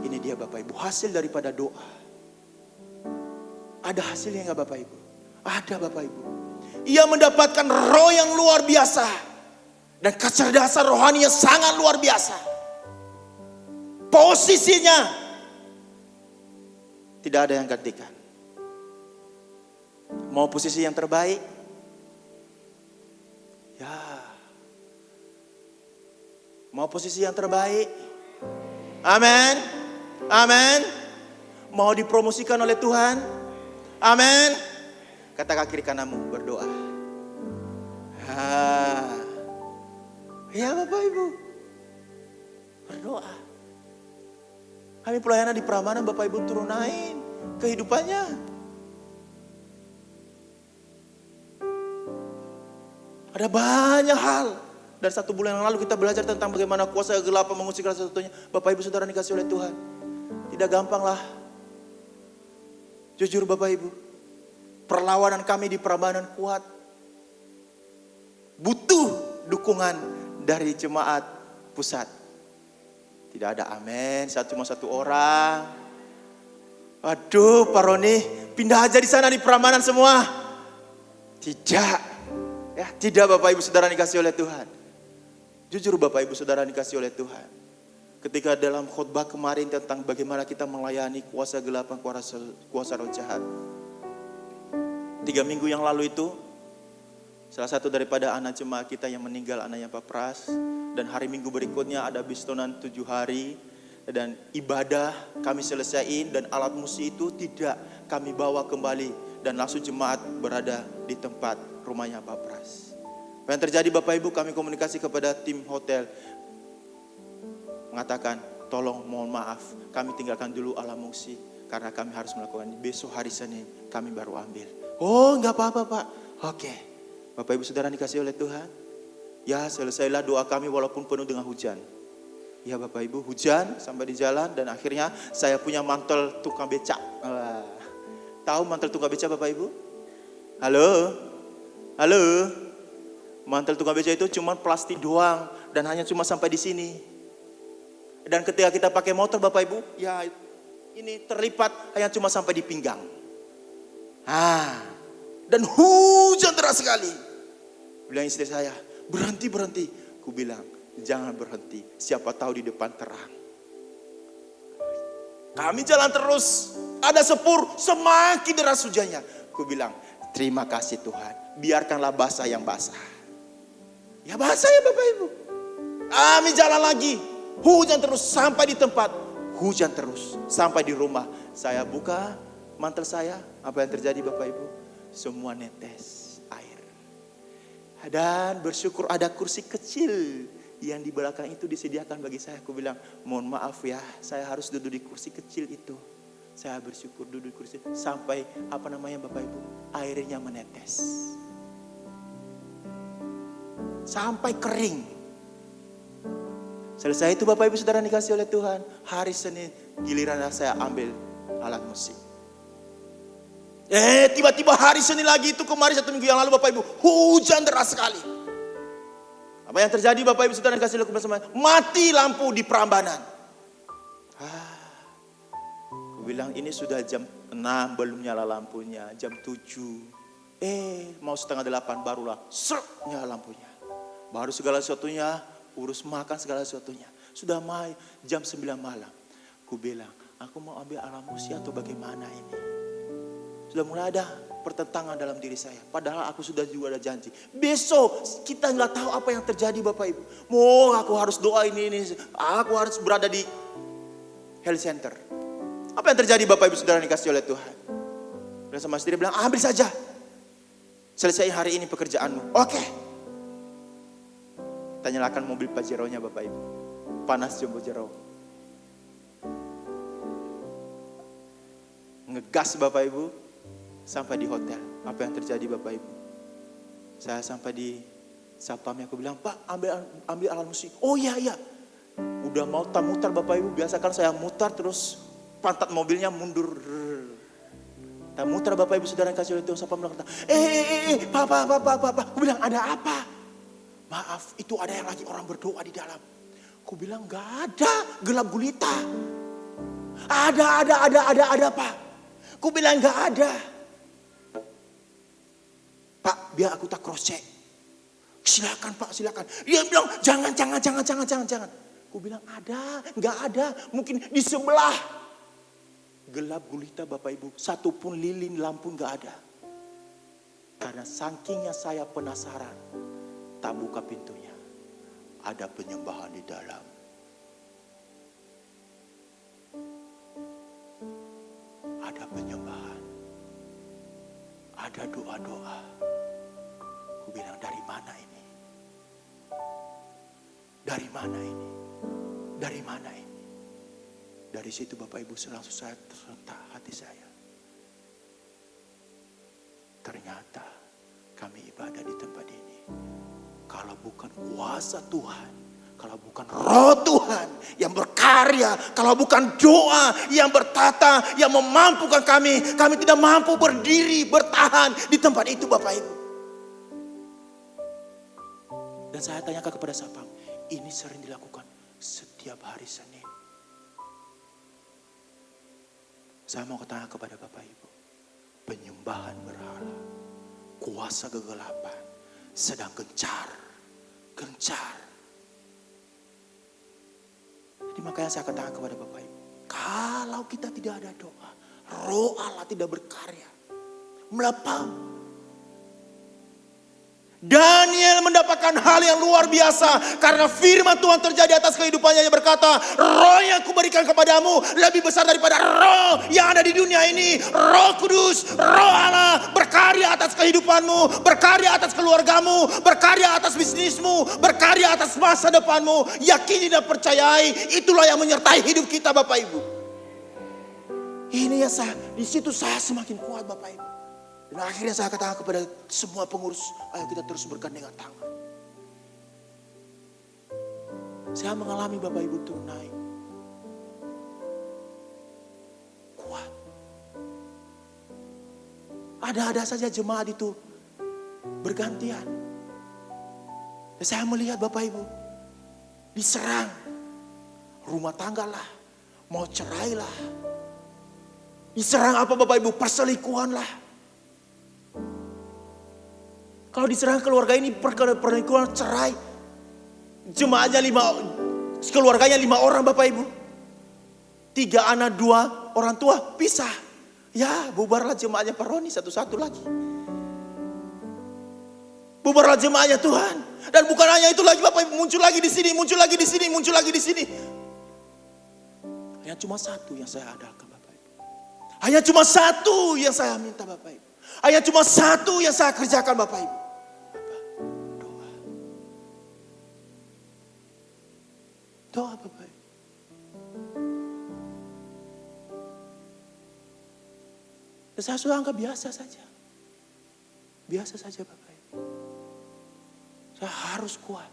Ini dia Bapak Ibu, hasil daripada doa. Ada hasilnya enggak Bapak Ibu? Ada Bapak Ibu. Ia mendapatkan roh yang luar biasa. Dan kecerdasan rohani yang sangat luar biasa. Posisinya tidak ada yang gantikan. Mau posisi yang terbaik? Ya. Mau posisi yang terbaik? Amin. Amin. Mau dipromosikan oleh Tuhan? Amin. Katakan kiri kananmu, berdoa. Ya Bapak Ibu, berdoa. Kami pelayanan di Prambanan, Bapak Ibu turunain kehidupannya. Ada banyak hal Dan 1 bulan yang lalu kita belajar tentang bagaimana kuasa kegelapan mengusir segala sesuatunya. Bapak Ibu Saudara dikasih oleh Tuhan. Tidak gampang lah. Jujur Bapak Ibu. Perlawanan kami di Prambanan kuat. Butuh dukungan dari jemaat pusat. Tidak ada amin, cuma satu orang. Aduh Pak Roni, pindah aja di sana di Prambanan semua. Tidak. Ya, tidak Bapak Ibu Saudara dikasih oleh Tuhan. Jujur Bapak Ibu Saudara dikasih oleh Tuhan. Ketika dalam khotbah kemarin tentang bagaimana kita melayani kuasa gelapan, kuasa roh jahat. 3 minggu yang lalu itu, salah satu daripada anak jemaat kita yang meninggal, anaknya Pak Pras. Dan hari Minggu berikutnya ada bistonan 7 hari. Dan ibadah kami selesaiin dan alat musik itu tidak kami bawa kembali. Dan langsung jemaat berada di tempat rumahnya Pak Pras. Apa yang terjadi Bapak Ibu, kami komunikasi kepada tim hotel. Mengatakan, tolong mohon maaf, kami tinggalkan dulu alat musik. Karena kami harus melakukan besok hari Senin, kami baru ambil. Oh enggak apa-apa Pak. Oke. Bapak Ibu Saudara dikasih oleh Tuhan. Ya selesailah doa kami walaupun penuh dengan hujan. Ya Bapak Ibu, hujan sampai di jalan. Dan akhirnya saya punya mantel tukang becak. Tahu mantel tukang becak Bapak Ibu? Halo? Halo? Mantel tukang becak itu cuma plastik doang. Dan hanya cuma sampai di sini. Dan ketika kita pakai motor Bapak Ibu, ya ini terlipat hanya cuma sampai di pinggang. Dan hujan deras sekali. Bilang istri saya, berhenti. Ku bilang, jangan berhenti. Siapa tahu di depan terang. Kami jalan terus. Ada sepur, semakin deras hujannya. Ku bilang, terima kasih Tuhan. Biarkanlah basah yang basah. Ya basah ya Bapak Ibu. Kami jalan lagi. Hujan terus sampai di tempat. Hujan terus sampai di rumah. Saya buka mantel saya. Apa yang terjadi Bapak Ibu? Semua netes air. Dan bersyukur ada kursi kecil yang di belakang itu disediakan bagi saya. Aku bilang, mohon maaf ya, saya harus duduk di kursi kecil itu. Saya bersyukur duduk di kursi sampai Bapak Ibu, airnya menetes. Sampai kering. Selesai itu Bapak Ibu Saudara dikasih oleh Tuhan. Hari Senin giliran saya ambil alat musik. Tiba-tiba hari Senin lagi itu kemarin 1 minggu yang lalu Bapak Ibu. Hujan deras sekali. Apa yang terjadi Bapak Ibu Saudara dikasih oleh Tuhan? Mati lampu di Prambanan. Aku bilang ini sudah jam 6 belum nyala lampunya. Jam 7. Mau setengah 8 barulah nyala lampunya. Baru segala sesuatunya, urus makan segala sesuatunya. Sudah jam 9 malam. Aku bilang, aku mau ambil alat musik atau bagaimana ini? Sudah mulai ada pertentangan dalam diri saya. Padahal aku sudah juga ada janji. Besok kita nggak tahu apa yang terjadi Bapak Ibu. Aku harus doa ini. Aku harus berada di health center. Apa yang terjadi Bapak Ibu Saudara dikasih oleh Tuhan? Dan sama istri bilang, ambil saja. Selesai hari ini pekerjaanmu. Oke. Kita nyalakan mobil Pajero-nya Bapak Ibu. Panas jumbo jero. Ngegas Bapak Ibu. Sampai di hotel. Apa yang terjadi Bapak Ibu? Saya sampai di satpamnya. Aku bilang, Pak ambil alat musik. Oh iya. Udah mau mutar Bapak Ibu. Biasa kan saya mutar terus pantat mobilnya mundur. Kita mutar Bapak Ibu Saudara yang kasih oleh Tuhan. Satpam bilang, Pak. Aku bilang, ada apa? Maaf, itu ada yang lagi orang berdoa di dalam. Aku bilang, gak ada, gelap gulita. Ada Pak. Aku bilang, gak ada. Pak, biar aku tak cross check. Silakan Pak, silakan. Dia bilang, jangan. Aku bilang, ada, gak ada. Mungkin di sebelah. Gelap gulita Bapak Ibu, satupun lilin lampu gak ada. Karena sakingnya saya penasaran. Tak buka pintunya. Ada penyembahan di dalam. Ada penyembahan. Ada doa-doa. Aku bilang, dari mana ini? Dari mana ini? Dari mana ini? Dari situ Bapak Ibu langsung saya tersentak hati saya. Ternyata kami ibadah di tempat ini kalau bukan kuasa Tuhan, kalau bukan roh Tuhan yang berkarya, kalau bukan doa yang bertata, yang memampukan kami tidak mampu berdiri, bertahan di tempat itu Bapak Ibu. Dan saya tanyakan kepada Sapang, ini sering dilakukan setiap hari Senin. Saya mau tanya kepada Bapak Ibu, penyembahan berhala, kuasa kegelapan sedang gencar. Jadi makanya saya katakan kepada Bapak Ibu, kalau kita tidak ada doa, roh Allah tidak berkarya, melapang. Daniel mendapatkan hal yang luar biasa karena firman Tuhan terjadi atas kehidupannya yang berkata, roh yang kuberikan kepadamu lebih besar daripada roh yang ada di dunia ini. Roh Kudus, roh Allah berkarya atas kehidupanmu, berkarya atas keluargamu, berkarya atas bisnismu, berkarya atas masa depanmu. Yakini dan percayai, itulah yang menyertai hidup kita Bapak Ibu. Ini yang di situ saya semakin kuat Bapak Ibu. Dan akhirnya saya katakan kepada semua pengurus, ayo kita terus bergandengan tangan. Saya mengalami Bapak Ibu turun naik. Kuat. Ada saja jemaat itu bergantian. Dan saya melihat Bapak Ibu diserang. Rumah tangga lah, mau cerai lah. Diserang apa Bapak Ibu? Perselingkuhan lah. Kalau diserang keluarga ini pernikahan cerai, jemaahnya keluarganya 5 orang Bapak Ibu, 3 anak 2 orang tua pisah, ya bubarlah jemaahnya Pak Roni satu-satu lagi, bubarlah jemaahnya Tuhan. Dan bukan hanya itu lagi Bapak Ibu, muncul lagi di sini, muncul lagi di sini, muncul lagi di sini. Hanya cuma satu yang saya adakan Bapak Ibu, hanya cuma satu yang saya minta Bapak Ibu, hanya cuma satu yang saya kerjakan Bapak Ibu. Doa Bapak Ibu. Dan saya sudah anggap biasa saja. Biasa saja Bapak Ibu. Saya harus kuat.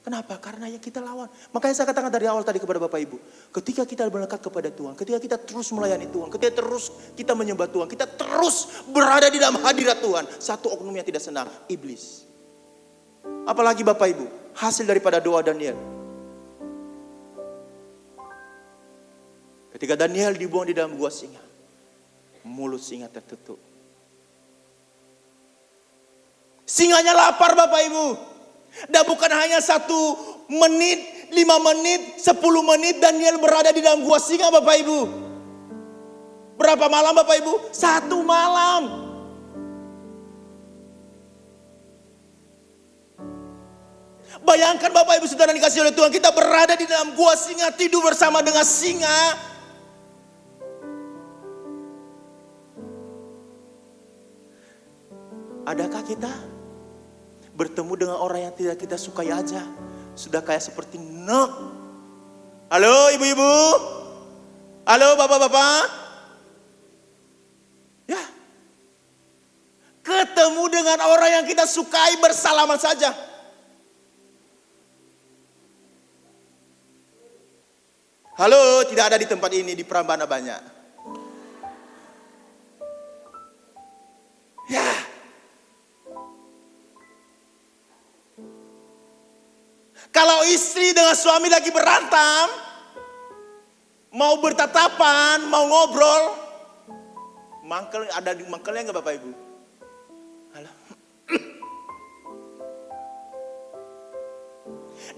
Kenapa? Karena yang kita lawan. Makanya saya katakan dari awal tadi kepada Bapak Ibu. Ketika kita melekat kepada Tuhan. Ketika kita terus melayani Tuhan. Ketika terus kita menyembah Tuhan. Kita terus berada di dalam hadirat Tuhan. Satu oknum yang tidak senang. Iblis. Apalagi Bapak Ibu. Hasil daripada doa Daniel. Ketika Daniel dibuang di dalam gua singa, mulut singa tertutup. Singanya lapar Bapak Ibu. Dan bukan hanya 1 menit, 5 menit, 10 menit Daniel berada di dalam gua singa Bapak Ibu. Berapa malam Bapak Ibu? 1 malam. Bayangkan Bapak Ibu Saudara dikasih oleh Tuhan, kita berada di dalam gua singa, tidur bersama dengan singa. Adakah kita bertemu dengan orang yang tidak kita sukai aja sudah kayak seperti nok? Halo ibu-ibu? Halo bapak-bapak? Ya. Ketemu dengan orang yang kita sukai bersalaman saja. Halo, tidak ada di tempat ini, di Prambanan banyak. Ya. Kalau istri dengan suami lagi berantem, mau bertatapan, mau ngobrol, ada di mangkelnya nggak Bapak Ibu? Halo.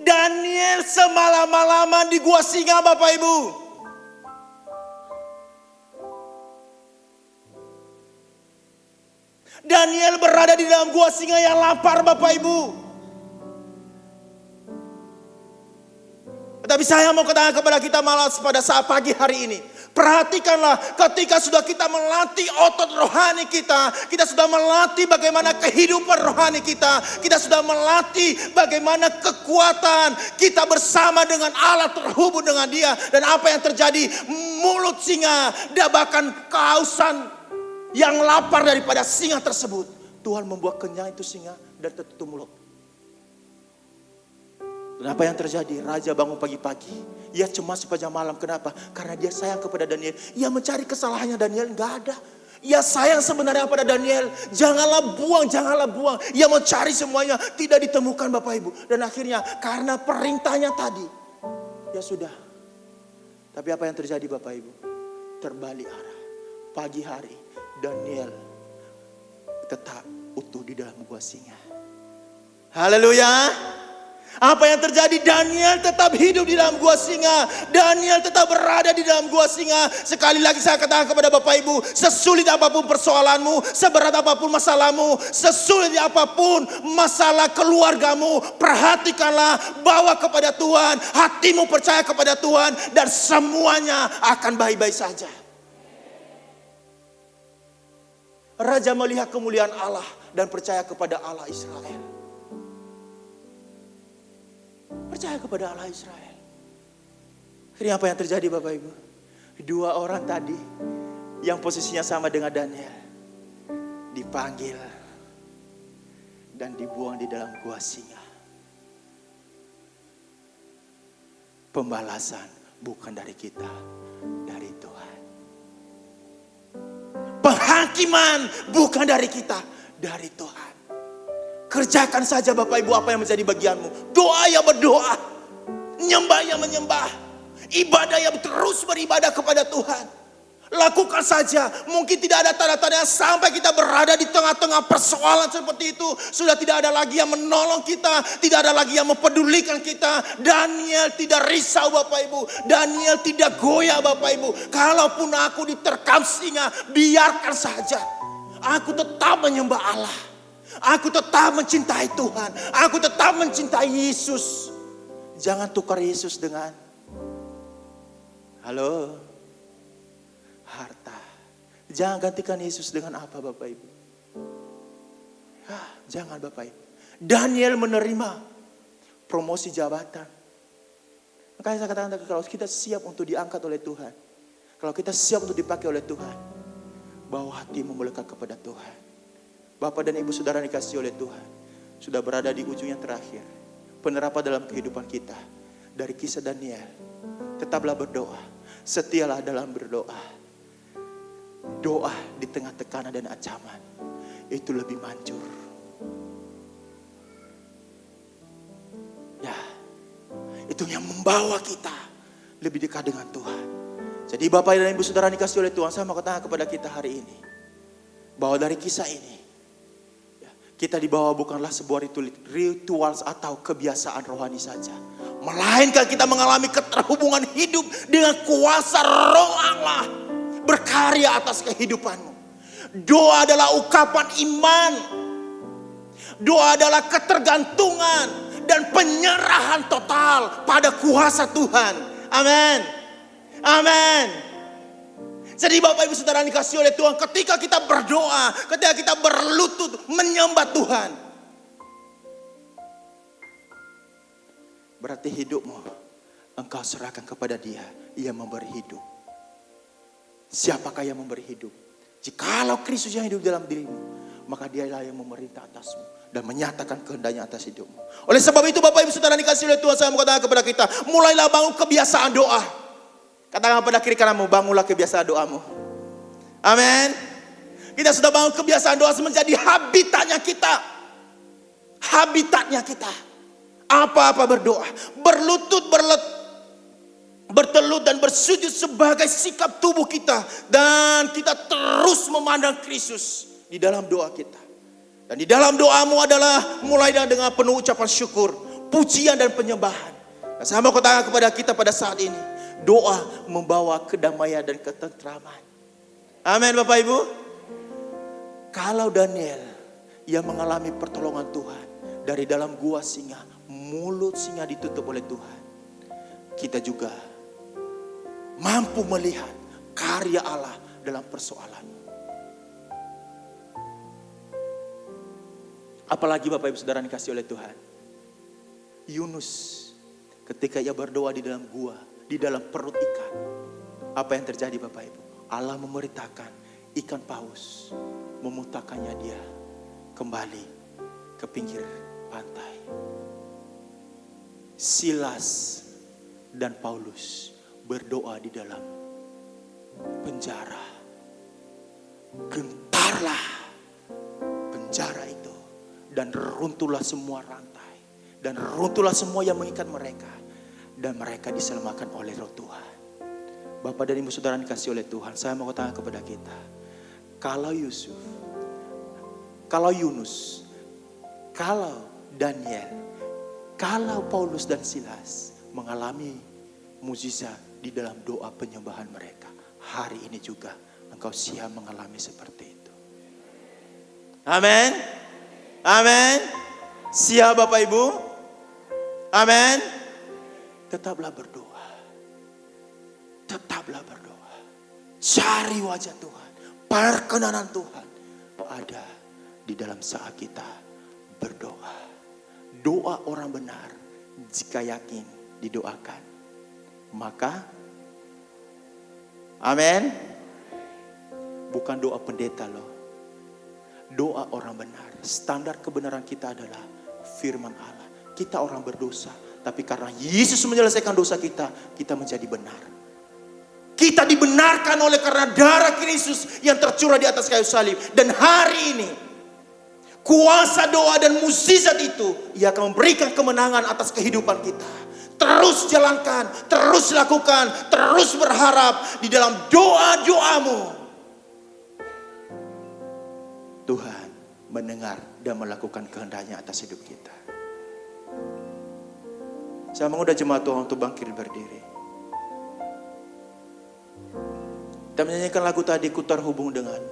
Daniel semalam-malaman di gua singa Bapak Ibu. Daniel berada di dalam gua singa yang lapar Bapak Ibu. Tapi saya mau katakan kepada kita malam pada saat pagi hari ini. Perhatikanlah ketika sudah kita melatih otot rohani kita. Kita sudah melatih bagaimana kehidupan rohani kita. Kita sudah melatih bagaimana kekuatan kita bersama dengan Allah terhubung dengan Dia. Dan apa yang terjadi? Mulut singa dia bahkan kehausan yang lapar daripada singa tersebut. Tuhan membuat kenyang itu singa dan tertutup mulut. Dan apa yang terjadi? Raja bangun pagi-pagi. Ia cemas sepanjang malam. Kenapa? Karena dia sayang kepada Daniel. Ia mencari kesalahannya Daniel, enggak ada. Ia sayang sebenarnya pada Daniel. Janganlah buang, janganlah buang. Ia mencari semuanya, tidak ditemukan Bapak Ibu. Dan akhirnya karena perintahnya tadi, ya sudah. Tapi apa yang terjadi Bapak Ibu? Terbalik arah. Pagi hari Daniel tetap utuh di dalam gua singa. Haleluya. Apa yang terjadi? Daniel tetap hidup di dalam gua singa. Daniel tetap berada di dalam gua singa. Sekali lagi saya katakan kepada Bapak Ibu, sesulit apapun persoalanmu, seberat apapun masalahmu, sesulit apapun masalah keluargamu, perhatikanlah, bawa kepada Tuhan, hatimu percaya kepada Tuhan, dan semuanya akan baik-baik saja. Raja melihat kemuliaan Allah dan percaya kepada Allah Israel. Percaya kepada Allah Israel. Akhirnya apa yang terjadi Bapak Ibu? Dua orang tadi yang posisinya sama dengan Daniel dipanggil dan dibuang di dalam gua singa. Pembalasan bukan dari kita, dari Tuhan. Penghakiman bukan dari kita, dari Tuhan. Kerjakan saja Bapak Ibu apa yang menjadi bagianmu. Doa ya berdoa. Nyembah ya menyembah. Ibadah ya terus beribadah kepada Tuhan. Lakukan saja. Mungkin tidak ada tanda-tanda sampai kita berada di tengah-tengah persoalan seperti itu. Sudah tidak ada lagi yang menolong kita. Tidak ada lagi yang mempedulikan kita. Daniel tidak risau Bapak Ibu. Daniel tidak goyah Bapak Ibu. Kalaupun aku diterkam singa, biarkan saja. Aku tetap menyembah Allah. Aku tetap mencintai Tuhan. Aku tetap mencintai Yesus. Jangan tukar Yesus dengan harta. Jangan gantikan Yesus dengan apa Bapak Ibu. Jangan Bapak Ibu. Daniel menerima promosi jabatan. Makanya saya katakan kalau kita siap untuk diangkat oleh Tuhan. Kalau kita siap untuk dipakai oleh Tuhan. Bawa hatimu melekat kepada Tuhan. Bapak dan Ibu Saudara dikasihi oleh Tuhan. Sudah berada di ujung yang terakhir. Penerapan dalam kehidupan kita. Dari kisah Daniel. Tetaplah berdoa. Setialah dalam berdoa. Doa di tengah tekanan dan ancaman. Itu lebih manjur. Ya. Itu yang membawa kita lebih dekat dengan Tuhan. Jadi Bapak dan Ibu Saudara dikasihi oleh Tuhan. Saya mau katakan kepada kita hari ini. Bahwa dari kisah ini. Kita dibawa bukanlah sebuah ritual atau kebiasaan rohani saja. Melainkan kita mengalami keterhubungan hidup dengan kuasa Roh Allah. Berkarya atas kehidupanmu. Doa adalah ungkapan iman. Doa adalah ketergantungan dan penyerahan total pada kuasa Tuhan. Amin. Amin. Jadi Bapak Ibu Saudara dikasihi oleh Tuhan, ketika kita berdoa, ketika kita berlutut menyembah Tuhan, berarti hidupmu engkau serahkan kepada Dia. Ia memberi hidup. Siapakah yang memberi hidup? Jikalau Kristus yang hidup dalam dirimu, maka Dialah yang memerintah atasmu dan menyatakan kehendaknya atas hidupmu. Oleh sebab itu Bapak Ibu Saudara dikasihi oleh Tuhan, saya mau katakan kepada kita, mulailah bangun kebiasaan doa. Katakan pada kiri kananmu, bangunlah kebiasaan doamu. Amin. Kita sudah bangun kebiasaan doa menjadi habitatnya kita. Habitatnya kita. Apa-apa berdoa. Berlutut, bertelut dan bersujud sebagai sikap tubuh kita. Dan kita terus memandang Kristus di dalam doa kita. Dan di dalam doamu adalah mulai dengan penuh ucapan syukur, pujian dan penyembahan. Dan saya mau katakan kepada kita pada saat ini. Doa membawa kedamaian dan ketentraman. Amin Bapak Ibu. Kalau Daniel yang mengalami pertolongan Tuhan dari dalam gua singa, mulut singa ditutup oleh Tuhan, kita juga mampu melihat karya Allah dalam persoalan. Apalagi Bapak Ibu Saudara dikasihi oleh Tuhan, Yunus ketika ia berdoa di dalam gua, di dalam perut ikan. Apa yang terjadi Bapak Ibu? Allah memerintahkan ikan paus memutakannya dia kembali ke pinggir pantai. Silas dan Paulus berdoa di dalam penjara. Gentarlah penjara itu dan runtuhlah semua rantai dan runtuhlah semua yang mengikat mereka dan mereka diselamatkan oleh Roh Tuhan. Bapak dan Ibu Saudara dikasih oleh Tuhan, saya mau tanya kepada kita, kalau Yusuf, kalau Yunus, kalau Daniel, kalau Paulus dan Silas mengalami mukjizat di dalam doa penyembahan mereka, hari ini juga engkau siap mengalami seperti itu. Amin. Amin. Siap Bapak Ibu? Amin. Tetaplah berdoa. Tetaplah berdoa. Cari wajah Tuhan. Perkenanan Tuhan ada di dalam saat kita berdoa. Doa orang benar jika yakin didoakan, maka amin. Bukan doa pendeta loh. Doa orang benar. Standar kebenaran kita adalah firman Allah. Kita orang berdosa, tapi karena Yesus menyelesaikan dosa kita, kita menjadi benar. Kita dibenarkan oleh karena darah Kristus yang tercurah di atas kayu salib. Dan hari ini kuasa doa dan mukjizat itu, Ia akan memberikan kemenangan atas kehidupan kita. Terus jalankan, terus lakukan, terus berharap di dalam doa-doamu. Tuhan mendengar dan melakukan kehendak-Nya atas hidup kita. Saya mengundang jemaat Tuhan untuk bangkit berdiri. Kita menyanyikan lagu tadi, ku terhubung dengan.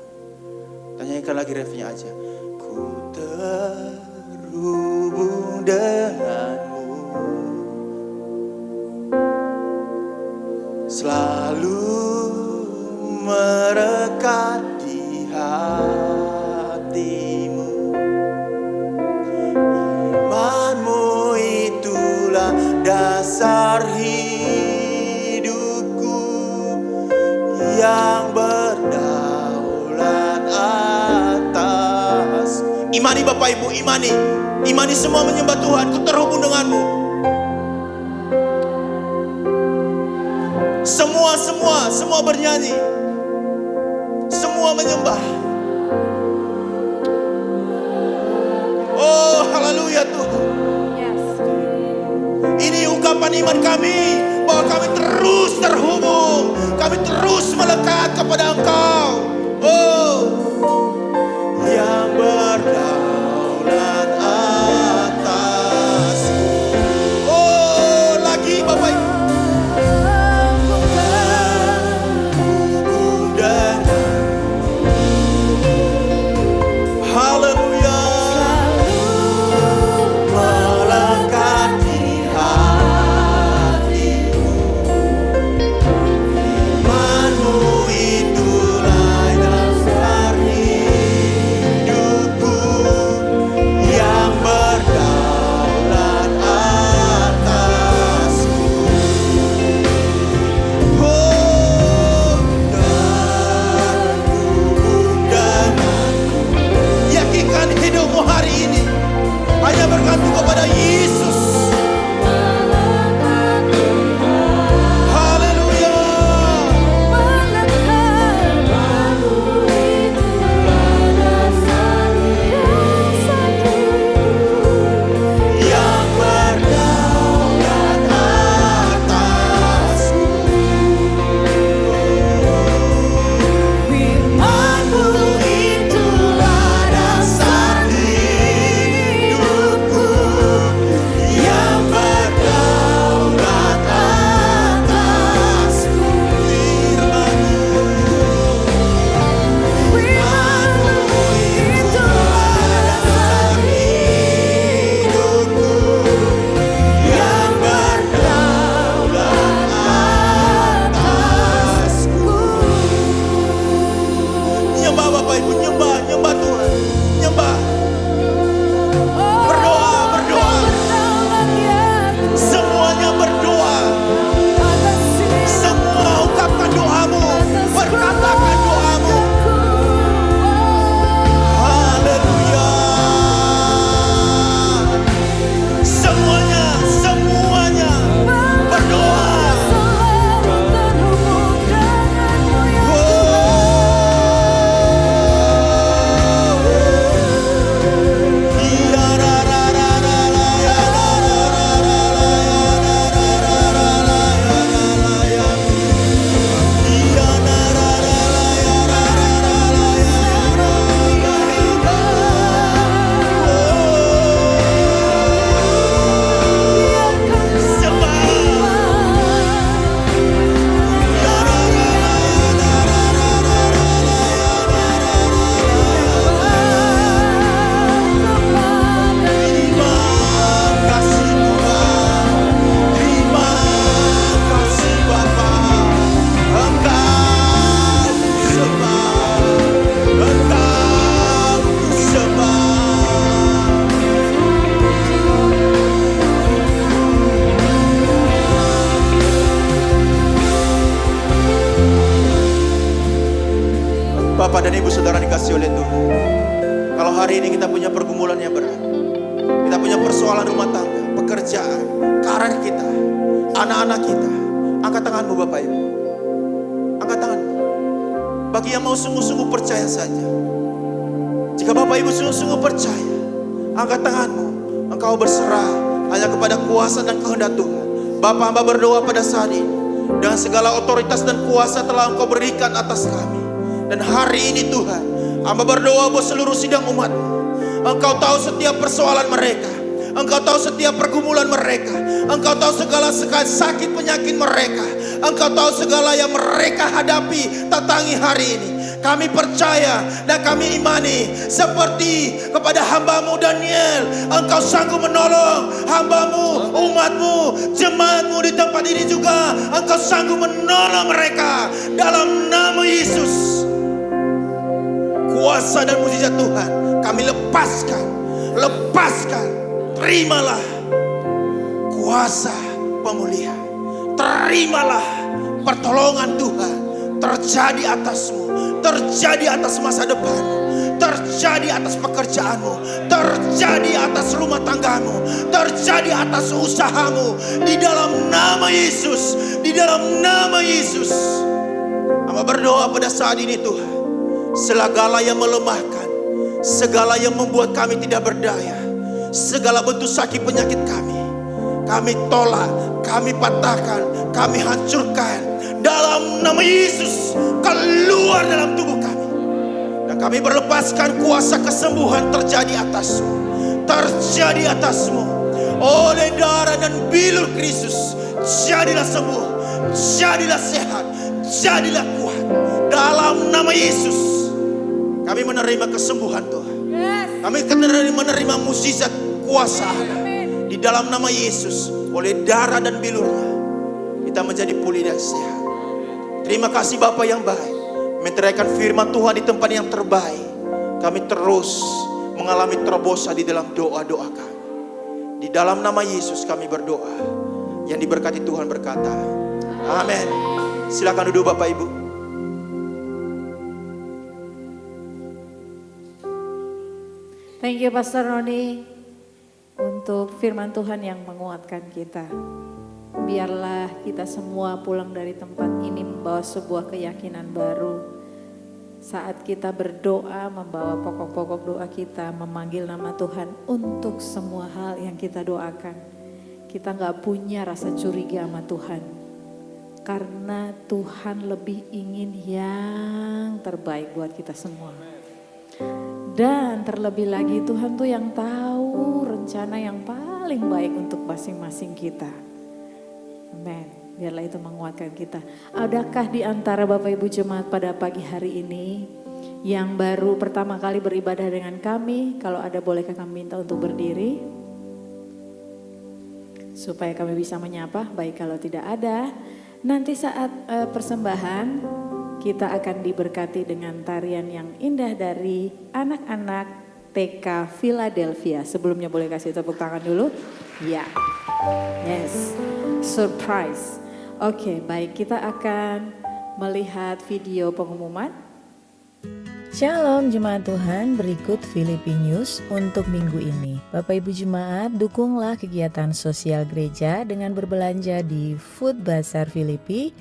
Kita nyanyikan lagi refnya aja. Ku terhubung denganmu, selalu merekat di hatimu. Imanmu itulah dasar hidupku yang berdaulat atas. Imani Bapak Ibu, imani. Imani semua menyembah Tuhan, ku terhubung denganmu. Semua bernyanyi. Semua menyembah. Oh, haleluya Tuhan. Yes. Ini ungkapan iman kami bahwa kami terus terhubung, kami terus melekat kepada Engkau. Oh, yang berdaulat atas. Oh, lagi Bapak Ibu. Imanmu itulah dasar hari ini kita punya pergumulan yang berat. Kita punya persoalan rumah tangga, pekerjaan, karir kita, anak-anak kita. Angkat tanganmu Bapak Ibu. Angkat tanganmu. Bagi yang mau sungguh-sungguh percaya saja. Jika Bapak Ibu sungguh-sungguh percaya, angkat tanganmu. Engkau berserah hanya kepada kuasa dan kehendak Tuhan. Bapa, hamba berdoa pada saat ini. Dengan segala otoritas dan kuasa telah Engkau berikan atas kami. Dan hari ini Tuhan, hamba berdoa buat seluruh sidang umat-Mu. Engkau tahu setiap persoalan mereka. Engkau tahu setiap pergumulan mereka. Engkau tahu segala sakit penyakit mereka. Engkau tahu segala yang mereka hadapi, tantangi hari ini. Kami percaya dan kami imani seperti kepada hamba-Mu Daniel. Engkau sanggup menolong hamba-Mu, umat-Mu, jemaat-Mu di tempat ini juga. Engkau sanggup menolong mereka dalam nama Yesus. Kuasa dan mujizat Tuhan kami lepaskan. Terimalah kuasa pemulihan. Terimalah pertolongan Tuhan terjadi atasmu, terjadi atas masa depanmu, terjadi atas pekerjaanmu, terjadi atas rumah tanggamu, terjadi atas usahamu. Di dalam nama Yesus, di dalam nama Yesus. Hamba berdoa pada saat ini Tuhan, segala yang melemahkan, segala yang membuat kami tidak berdaya, segala bentuk sakit penyakit kami tolak, kami patahkan, kami hancurkan dalam nama Yesus. Keluar dalam tubuh kami. Dan kami berlepaskan kuasa kesembuhan terjadi atasmu. Terjadi atasmu. Oleh darah dan bilur Kristus, jadilah sembuh, jadilah sehat, jadilah kuat. Dalam nama Yesus kami menerima kesembuhan Tuhan. Kami menerima mukjizat kuasa. Di dalam nama Yesus, oleh darah dan bilurnya, kita menjadi pulih dan sehat. Terima kasih Bapa yang baik, menteraikan firman Tuhan di tempat yang terbaik. Kami terus mengalami terobosan di dalam doa-doa kami. Di dalam nama Yesus kami berdoa. Yang diberkati Tuhan berkata, amin. Silakan duduk Bapak Ibu. Thank you Pastor Roni untuk firman Tuhan yang menguatkan kita. Biarlah kita semua pulang dari tempat ini membawa sebuah keyakinan baru. Saat kita berdoa, membawa pokok-pokok doa kita, memanggil nama Tuhan untuk semua hal yang kita doakan. Kita gak punya rasa curiga sama Tuhan. Karena Tuhan lebih ingin yang terbaik buat kita semua. Dan terlebih lagi Tuhan tuh yang tahu rencana yang paling baik untuk masing-masing kita. Amen. Biarlah itu menguatkan kita. Adakah di antara Bapak Ibu Jemaat pada pagi hari ini yang baru pertama kali beribadah dengan kami? Kalau ada bolehkah kami minta untuk berdiri? Supaya kami bisa menyapa. Baik, kalau tidak ada, nanti saat persembahan kita akan diberkati dengan tarian yang indah dari anak-anak TK Philadelphia. Sebelumnya boleh kasih tepuk tangan dulu? Ya, yes, surprise. Oke, baik, kita akan melihat video pengumuman. Shalom Jemaat Tuhan, berikut Filipi News untuk minggu ini. Bapak Ibu Jemaat, dukunglah kegiatan sosial gereja dengan berbelanja di Food Bazaar Filipi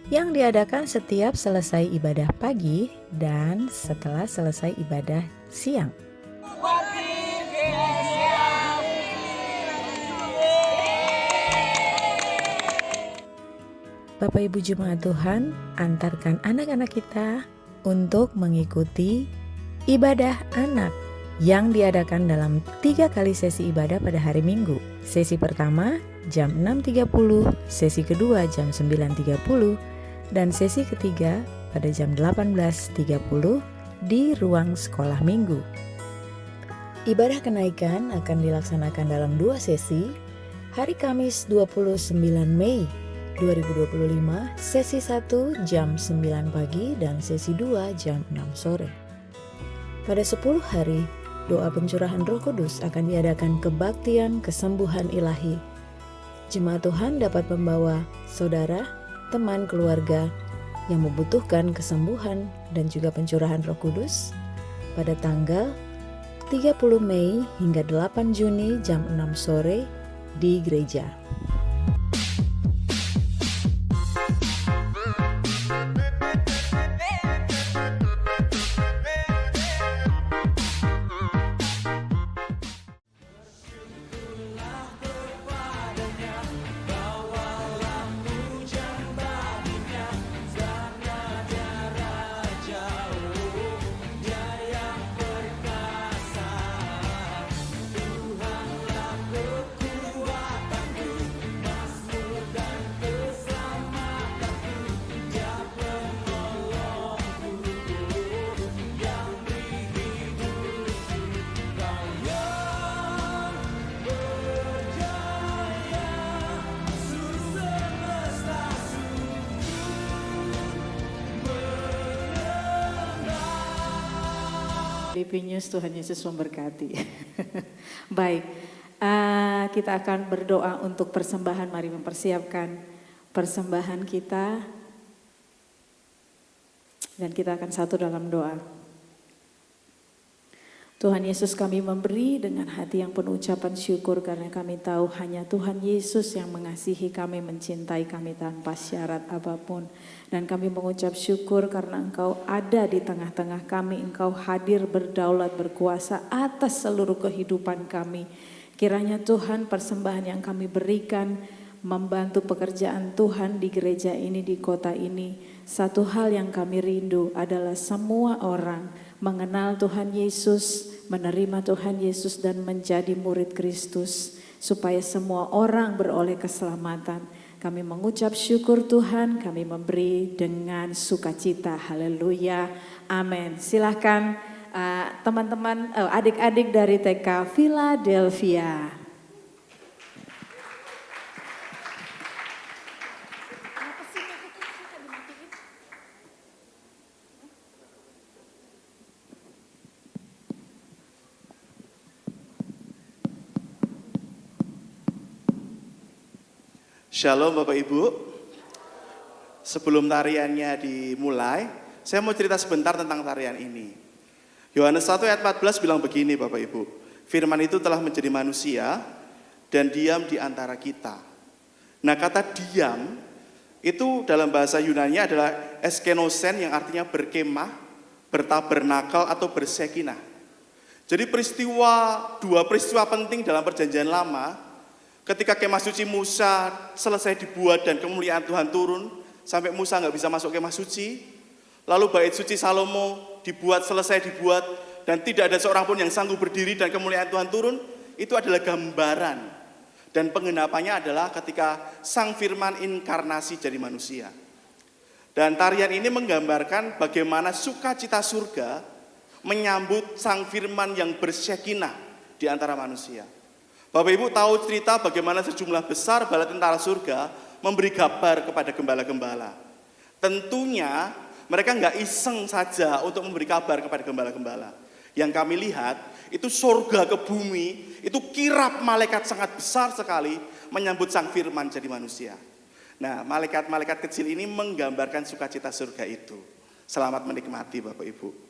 yang diadakan setiap selesai ibadah pagi dan setelah selesai ibadah siang. Bapak Ibu Jemaat Tuhan, antarkan anak-anak kita untuk mengikuti ibadah anak yang diadakan dalam 3 kali sesi ibadah pada hari Minggu. Sesi pertama jam 6.30, sesi kedua jam 9.30, dan sesi ketiga pada jam 18.30 di ruang sekolah minggu. Ibadah kenaikan akan dilaksanakan dalam 2 sesi, hari Kamis 29 Mei 2025, sesi 1 jam 9 pagi dan sesi 2 jam 6 sore. Pada 10 hari, doa pencurahan Roh Kudus akan diadakan kebaktian kesembuhan ilahi. Jemaat Tuhan dapat membawa saudara, teman, keluarga yang membutuhkan kesembuhan dan juga pencurahan Roh Kudus pada tanggal 30 Mei hingga 8 Juni jam 6 sore di gereja. Filipius, Tuhan Yesus memberkati. Baik, kita akan berdoa untuk persembahan. Mari mempersiapkan persembahan kita. Dan kita akan satu dalam doa. Tuhan Yesus, kami memberi dengan hati yang penuh ucapan syukur karena kami tahu hanya Tuhan Yesus yang mengasihi kami, mencintai kami tanpa syarat apapun. Dan kami mengucap syukur karena Engkau ada di tengah-tengah kami, Engkau hadir berdaulat berkuasa atas seluruh kehidupan kami. Kiranya Tuhan persembahan yang kami berikan membantu pekerjaan Tuhan di gereja ini, di kota ini. Satu hal yang kami rindu adalah semua orang mengenal Tuhan Yesus, menerima Tuhan Yesus dan menjadi murid Kristus, supaya semua orang beroleh keselamatan. Kami mengucap syukur Tuhan, kami memberi dengan sukacita. Haleluya, amin. Silahkan teman-teman, adik-adik dari TK Philadelphia. Shalom Bapak Ibu. Sebelum tariannya dimulai, saya mau cerita sebentar tentang tarian ini. Yohanes 1 ayat 14 bilang begini Bapak Ibu. Firman itu telah menjadi manusia dan diam di antara kita. Nah, kata diam itu dalam bahasa Yunani adalah eskenosen, yang artinya berkemah, bertabernakel atau bersekinah. Jadi dua peristiwa penting dalam perjanjian lama. Ketika kemah suci Musa selesai dibuat dan kemuliaan Tuhan turun, sampai Musa nggak bisa masuk kemah suci. Lalu bait suci Salomo selesai dibuat, dan tidak ada seorang pun yang sanggup berdiri dan kemuliaan Tuhan turun. Itu adalah gambaran. Dan penggenapannya adalah ketika Sang Firman inkarnasi jadi manusia. Dan tarian ini menggambarkan bagaimana sukacita surga menyambut Sang Firman yang bersekinah di antara manusia. Bapak Ibu tahu cerita bagaimana sejumlah besar bala tentara surga memberi kabar kepada gembala-gembala. Tentunya mereka nggak iseng saja untuk memberi kabar kepada gembala-gembala. Yang kami lihat itu surga ke bumi, itu kirap malaikat sangat besar sekali menyambut Sang Firman jadi manusia. Nah, malaikat-malaikat kecil ini menggambarkan sukacita surga itu. Selamat menikmati Bapak Ibu.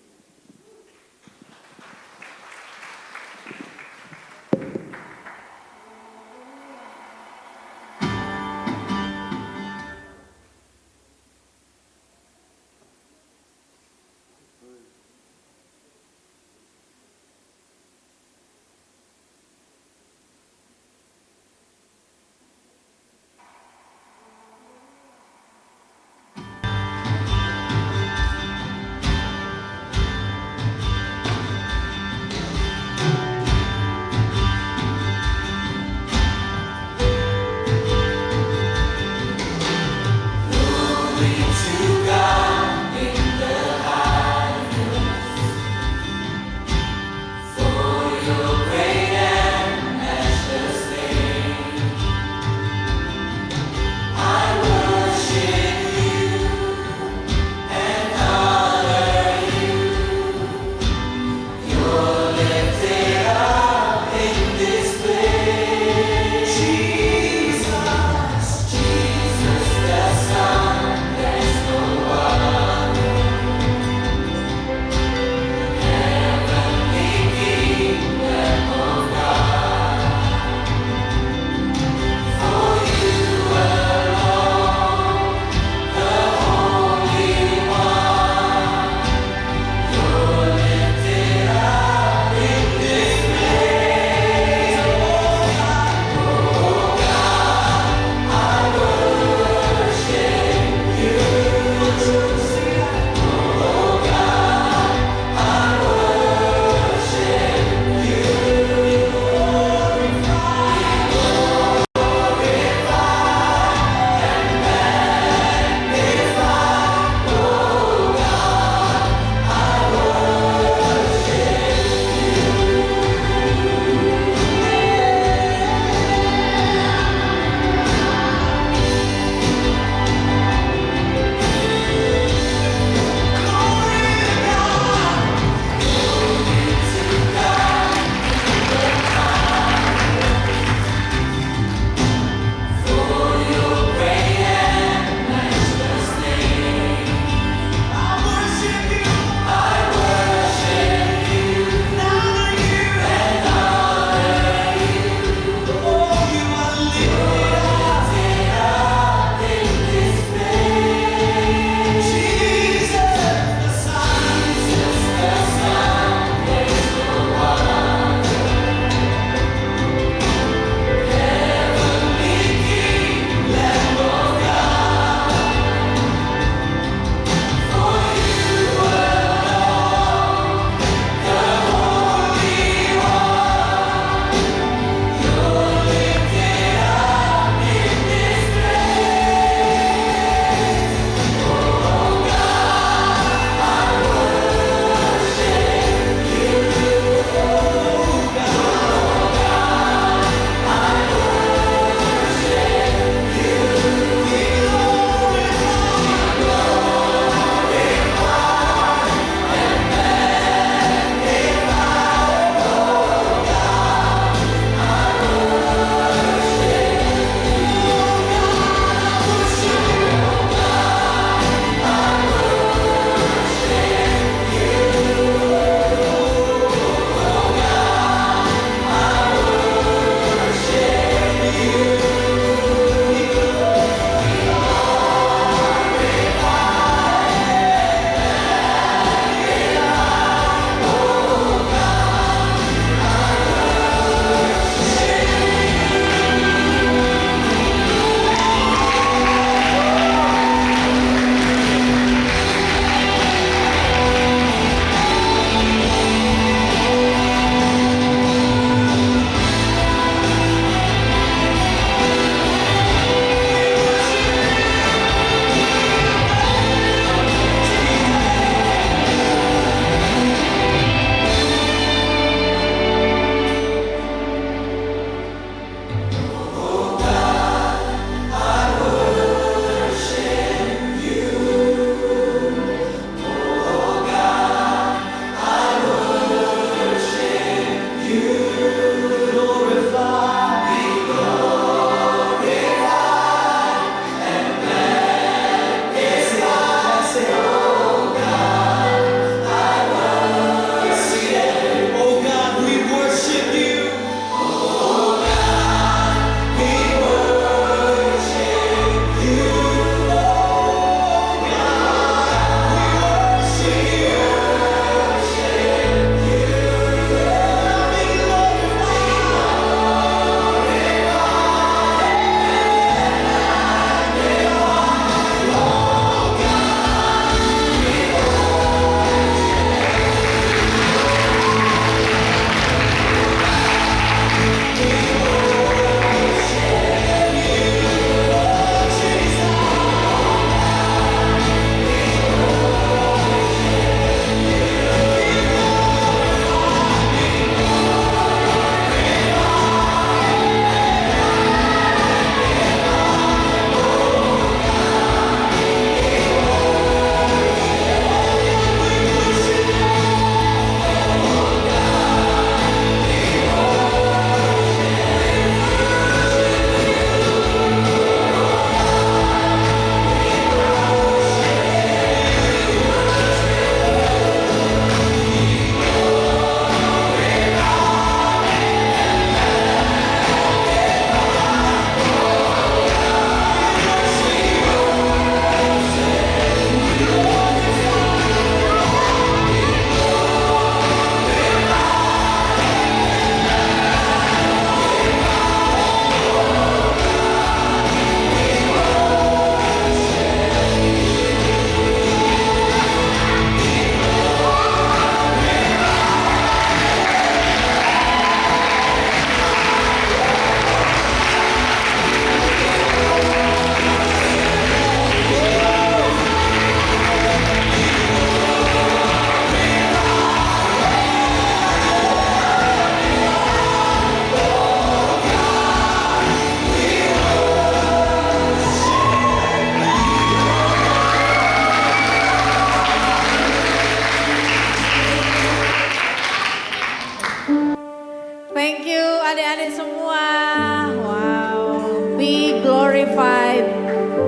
glorified,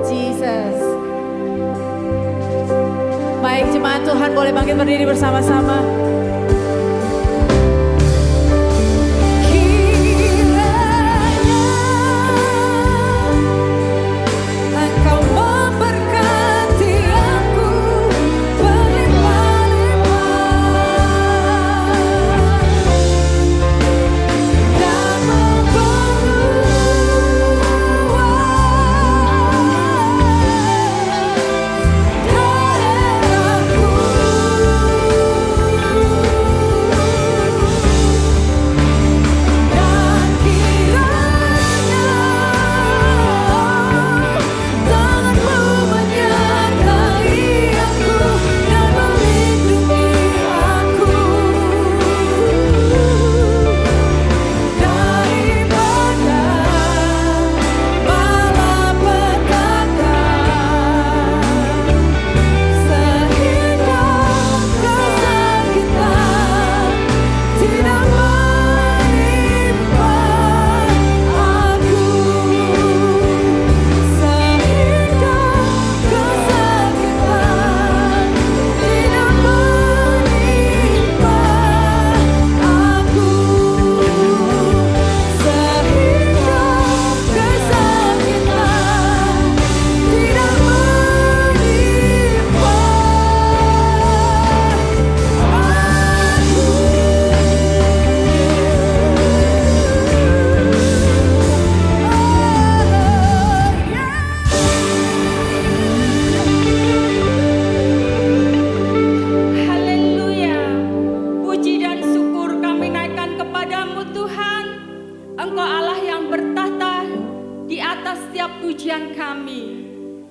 Jesus. Baik, jemaat Tuhan boleh bangkit berdiri bersama-sama.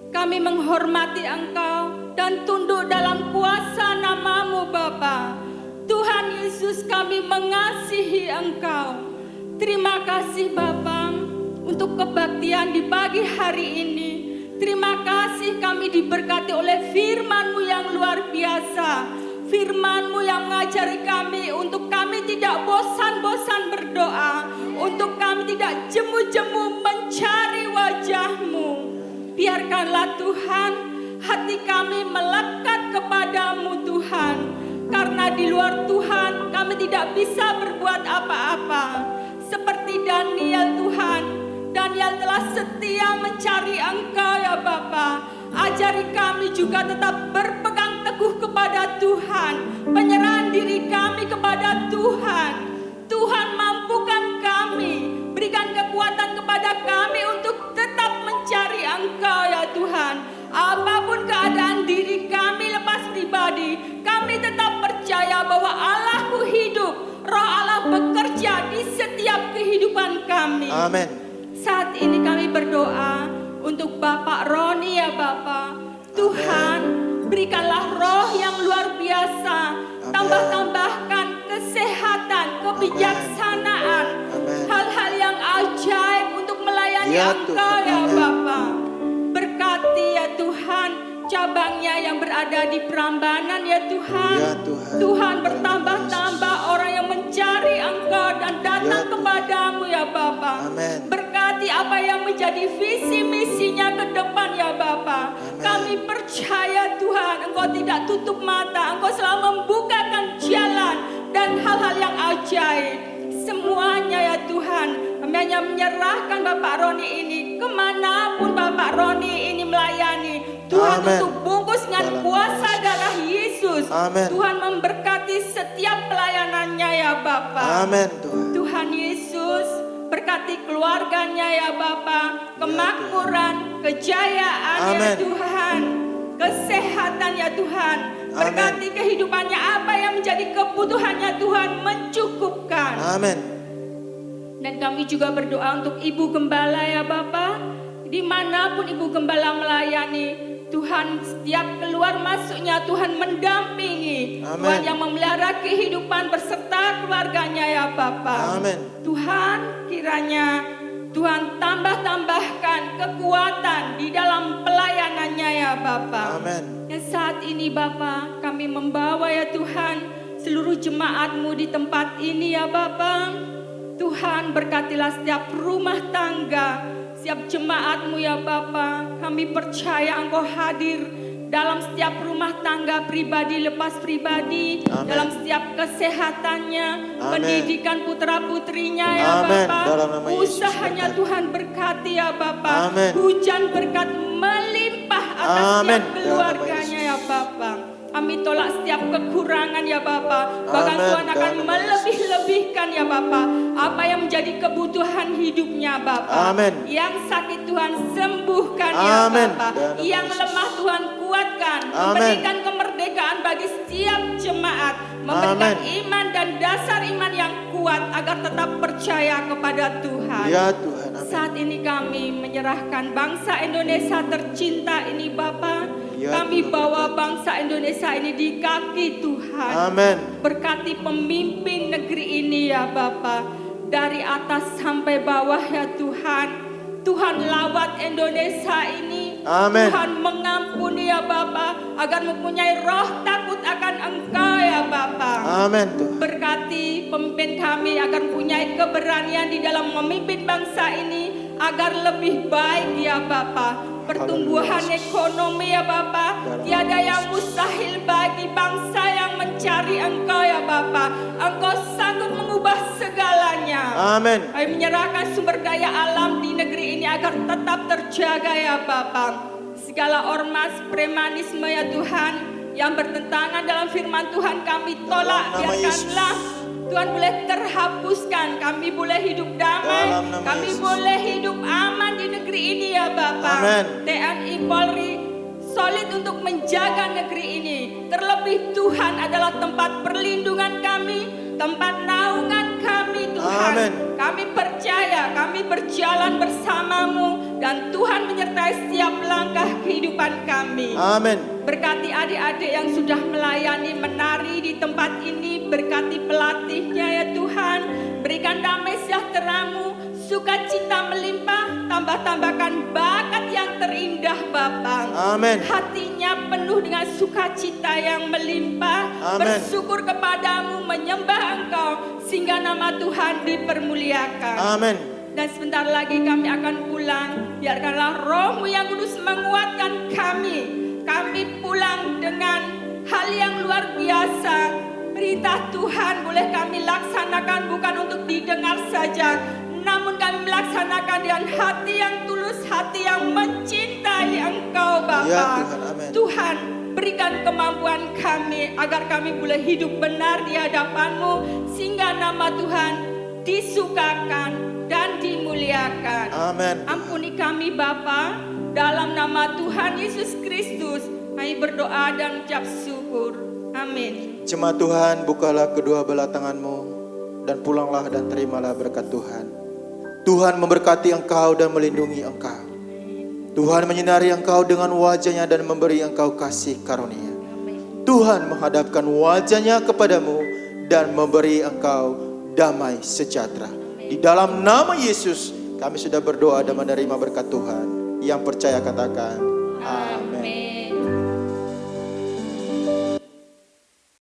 Kami menghormati Engkau dan tunduk dalam kuasa nama-Mu Bapa. Tuhan Yesus, kami mengasihi Engkau. Terima kasih Bapa untuk kebaktian di pagi hari ini. Terima kasih kami diberkati oleh firman-Mu yang luar biasa. Firman-Mu yang mengajari kami untuk kami tidak bosan-bosan berdoa, untuk kami tidak jemu-jemu mencari wajah-Mu. Biarkanlah Tuhan hati kami melekat kepadamu Tuhan. Karena di luar Tuhan kami tidak bisa berbuat apa-apa. Seperti Daniel Tuhan, Daniel telah setia mencari Engkau ya Bapa. Ajari kami juga tetap berpegang teguh kepada Tuhan, penyerahan diri kami kepada Tuhan. Tuhan, mampukan kami, berikan kekuatan kepada kami untuk tetap mencari Engkau ya Tuhan. Apapun keadaan diri kami lepas pribadi, kami tetap percaya bahwa Allah-Ku hidup, Roh Allah bekerja di setiap kehidupan kami. Amin. Saat ini kami berdoa untuk Bapak Roni ya Bapak. Tuhan, berikanlah roh yang luar biasa. Tambah-tambahkan kesehatan, kebijaksanaan, hal-hal yang ajaib untuk melayani Ya, Engkau Tuhan. ya Amin. Bapa. Berkati ya Tuhan cabangnya yang berada di Prambanan ya Tuhan. Ya, Tuhan. Tuhan, bertambah-tambah orang yang mencari Engkau dan datang Ya, Tuhan. kepadamu ya Bapa. Amin. Berkati apa yang menjadi visi misinya ke depan ya Bapa. Amin. Kami percaya Tuhan, Engkau tidak tutup mata, Engkau selalu membukakan jalan dan hal-hal yang ajaib. Semuanya ya Tuhan, kami hanya menyerahkan Bapak Roni ini kemanapun Bapak Roni ini melayani. Tuhan, Amin. untuk bungkus dengan kuasa darah Yesus. Amin. Tuhan memberkati setiap pelayanannya ya Bapa. Amin Tuhan. Tuhan Yesus, berkati keluarganya ya Bapa, kemakmuran, kejayaan ya Amin. Tuhan, kesehatan ya Tuhan, berkati kehidupannya, apa yang menjadi kebutuhannya Tuhan mencukupkan. Amin. Dan kami juga berdoa untuk Ibu Gembala ya Bapa, dimanapun Ibu Gembala melayani, Tuhan setiap keluar masuknya Tuhan mendampingi. Amin. Tuhan yang memelihara kehidupan berserta keluarganya ya Bapa. Amin. Tuhan, kiranya Tuhan tambah-tambahkan kekuatan di dalam pelayanannya ya Bapa. Amin. Dan saat ini Bapa, kami membawa ya Tuhan seluruh jemaat-Mu di tempat ini ya Bapa. Tuhan, berkatilah setiap rumah tangga, setiap jemaat-Mu ya Bapa. Kami percaya Engkau hadir dalam setiap rumah tangga pribadi lepas pribadi, Amen. dalam setiap kesehatannya, Amen. pendidikan putra-putrinya ya Amen. Bapa. Dalam nama Yesus Usahanya berkati. Tuhan berkati ya Bapa. Amen. Hujan berkat melimpah atas Amen. setiap Dalam keluarganya nama ya Bapa. Kami tolak setiap kekurangan ya Bapa. Bahkan Amen. Tuhan akan Dalam nama melebih-lebihkan ya Bapa apa yang menjadi kebutuhan hidupnya Bapa. Amen. Yang sakit Tuhan sembuhkan ya Amen. Bapa. Dalam nama Yang Yesus. lemah Tuhan kuatkan. Amen. Memberikan kemerdekaan bagi setiap jemaat. Memberikan Amen. iman dan dasar iman yang kuat agar tetap percaya kepada Tuhan. Ya Tuhan, amin. Saat ini kami menyerahkan bangsa Indonesia tercinta ini Bapa. Ya, Kami Tuhan, bawa bangsa Indonesia ini di kaki Tuhan. Amin. Berkati pemimpin negeri ini ya Bapa. Dari atas sampai bawah ya Tuhan. Tuhan lawat Indonesia ini. Amin. Tuhan mengampuni ya Bapa. Agar mempunyai roh takut akan Engkau ya Bapa. Amin Tuhan. Berkati pemimpin kami agar mempunyai keberanian di dalam memimpin bangsa ini agar lebih baik ya Bapa. Pertumbuhan ekonomi ya Bapa, tiada yang mustahil bagi bangsa yang mencari Engkau ya Bapa. Engkau sanggup mengubah segalanya. Amin. Kami menyerahkan sumber daya alam di negeri ini agar tetap terjaga ya Bapa. Segala ormas premanisme ya Tuhan yang bertentangan dalam firman Tuhan kami tolak. Dalam nama Biarkanlah Tuhan boleh terhapuskan. Kami boleh hidup damai. Dalam nama Kami Yesus. boleh hidup aman di negeri ini ya Bapa. Amin. TNI Polri solid untuk menjaga negeri ini. Terlebih Tuhan adalah tempat perlindungan kami, tempat naungan kami Tuhan. Amin. Kami percaya kami berjalan bersama-Mu dan Tuhan menyertai setiap langkah kehidupan kami. Amin. Berkati adik-adik yang sudah melayani menari di tempat ini. Berkati pelatihnya ya Tuhan. Berikan damai sejahtera-Mu, sukacita melimpah. Tambah-tambahkan bakat yang terindah Bapa. Amin. Hatinya penuh dengan sukacita yang melimpah. Amin. Bersyukur kepadamu, menyembah Engkau sehingga nama Tuhan dipermuliakan. Amin. Dan sebentar lagi kami akan pulang. Biarkanlah Roh-Mu yang kudus menguatkan kami. Kami pulang dengan hal yang luar biasa. Perintah Tuhan boleh kami laksanakan bukan untuk didengar saja. Namun kami melaksanakan dengan hati yang tulus, hati yang mencintai Engkau Bapa. Ya Tuhan, amin. Tuhan berikan kemampuan kami agar kami boleh hidup benar di hadapan-Mu. Sehingga nama Tuhan disukakan dan dimuliakan. Amin. Ampuni kami Bapa, dalam nama Tuhan Yesus Kristus kami berdoa dan ucap syukur. Amin. Jemaat Tuhan, bukalah kedua belah tanganmu dan pulanglah dan terimalah berkat Tuhan. Tuhan memberkati engkau dan melindungi engkau. Tuhan menyinari engkau dengan wajahnya dan memberi engkau kasih karunia. Tuhan menghadapkan wajahnya kepadamu dan memberi engkau damai sejahtera. Di dalam nama Yesus kami sudah berdoa dan menerima berkat Tuhan. Yang percaya katakan amin.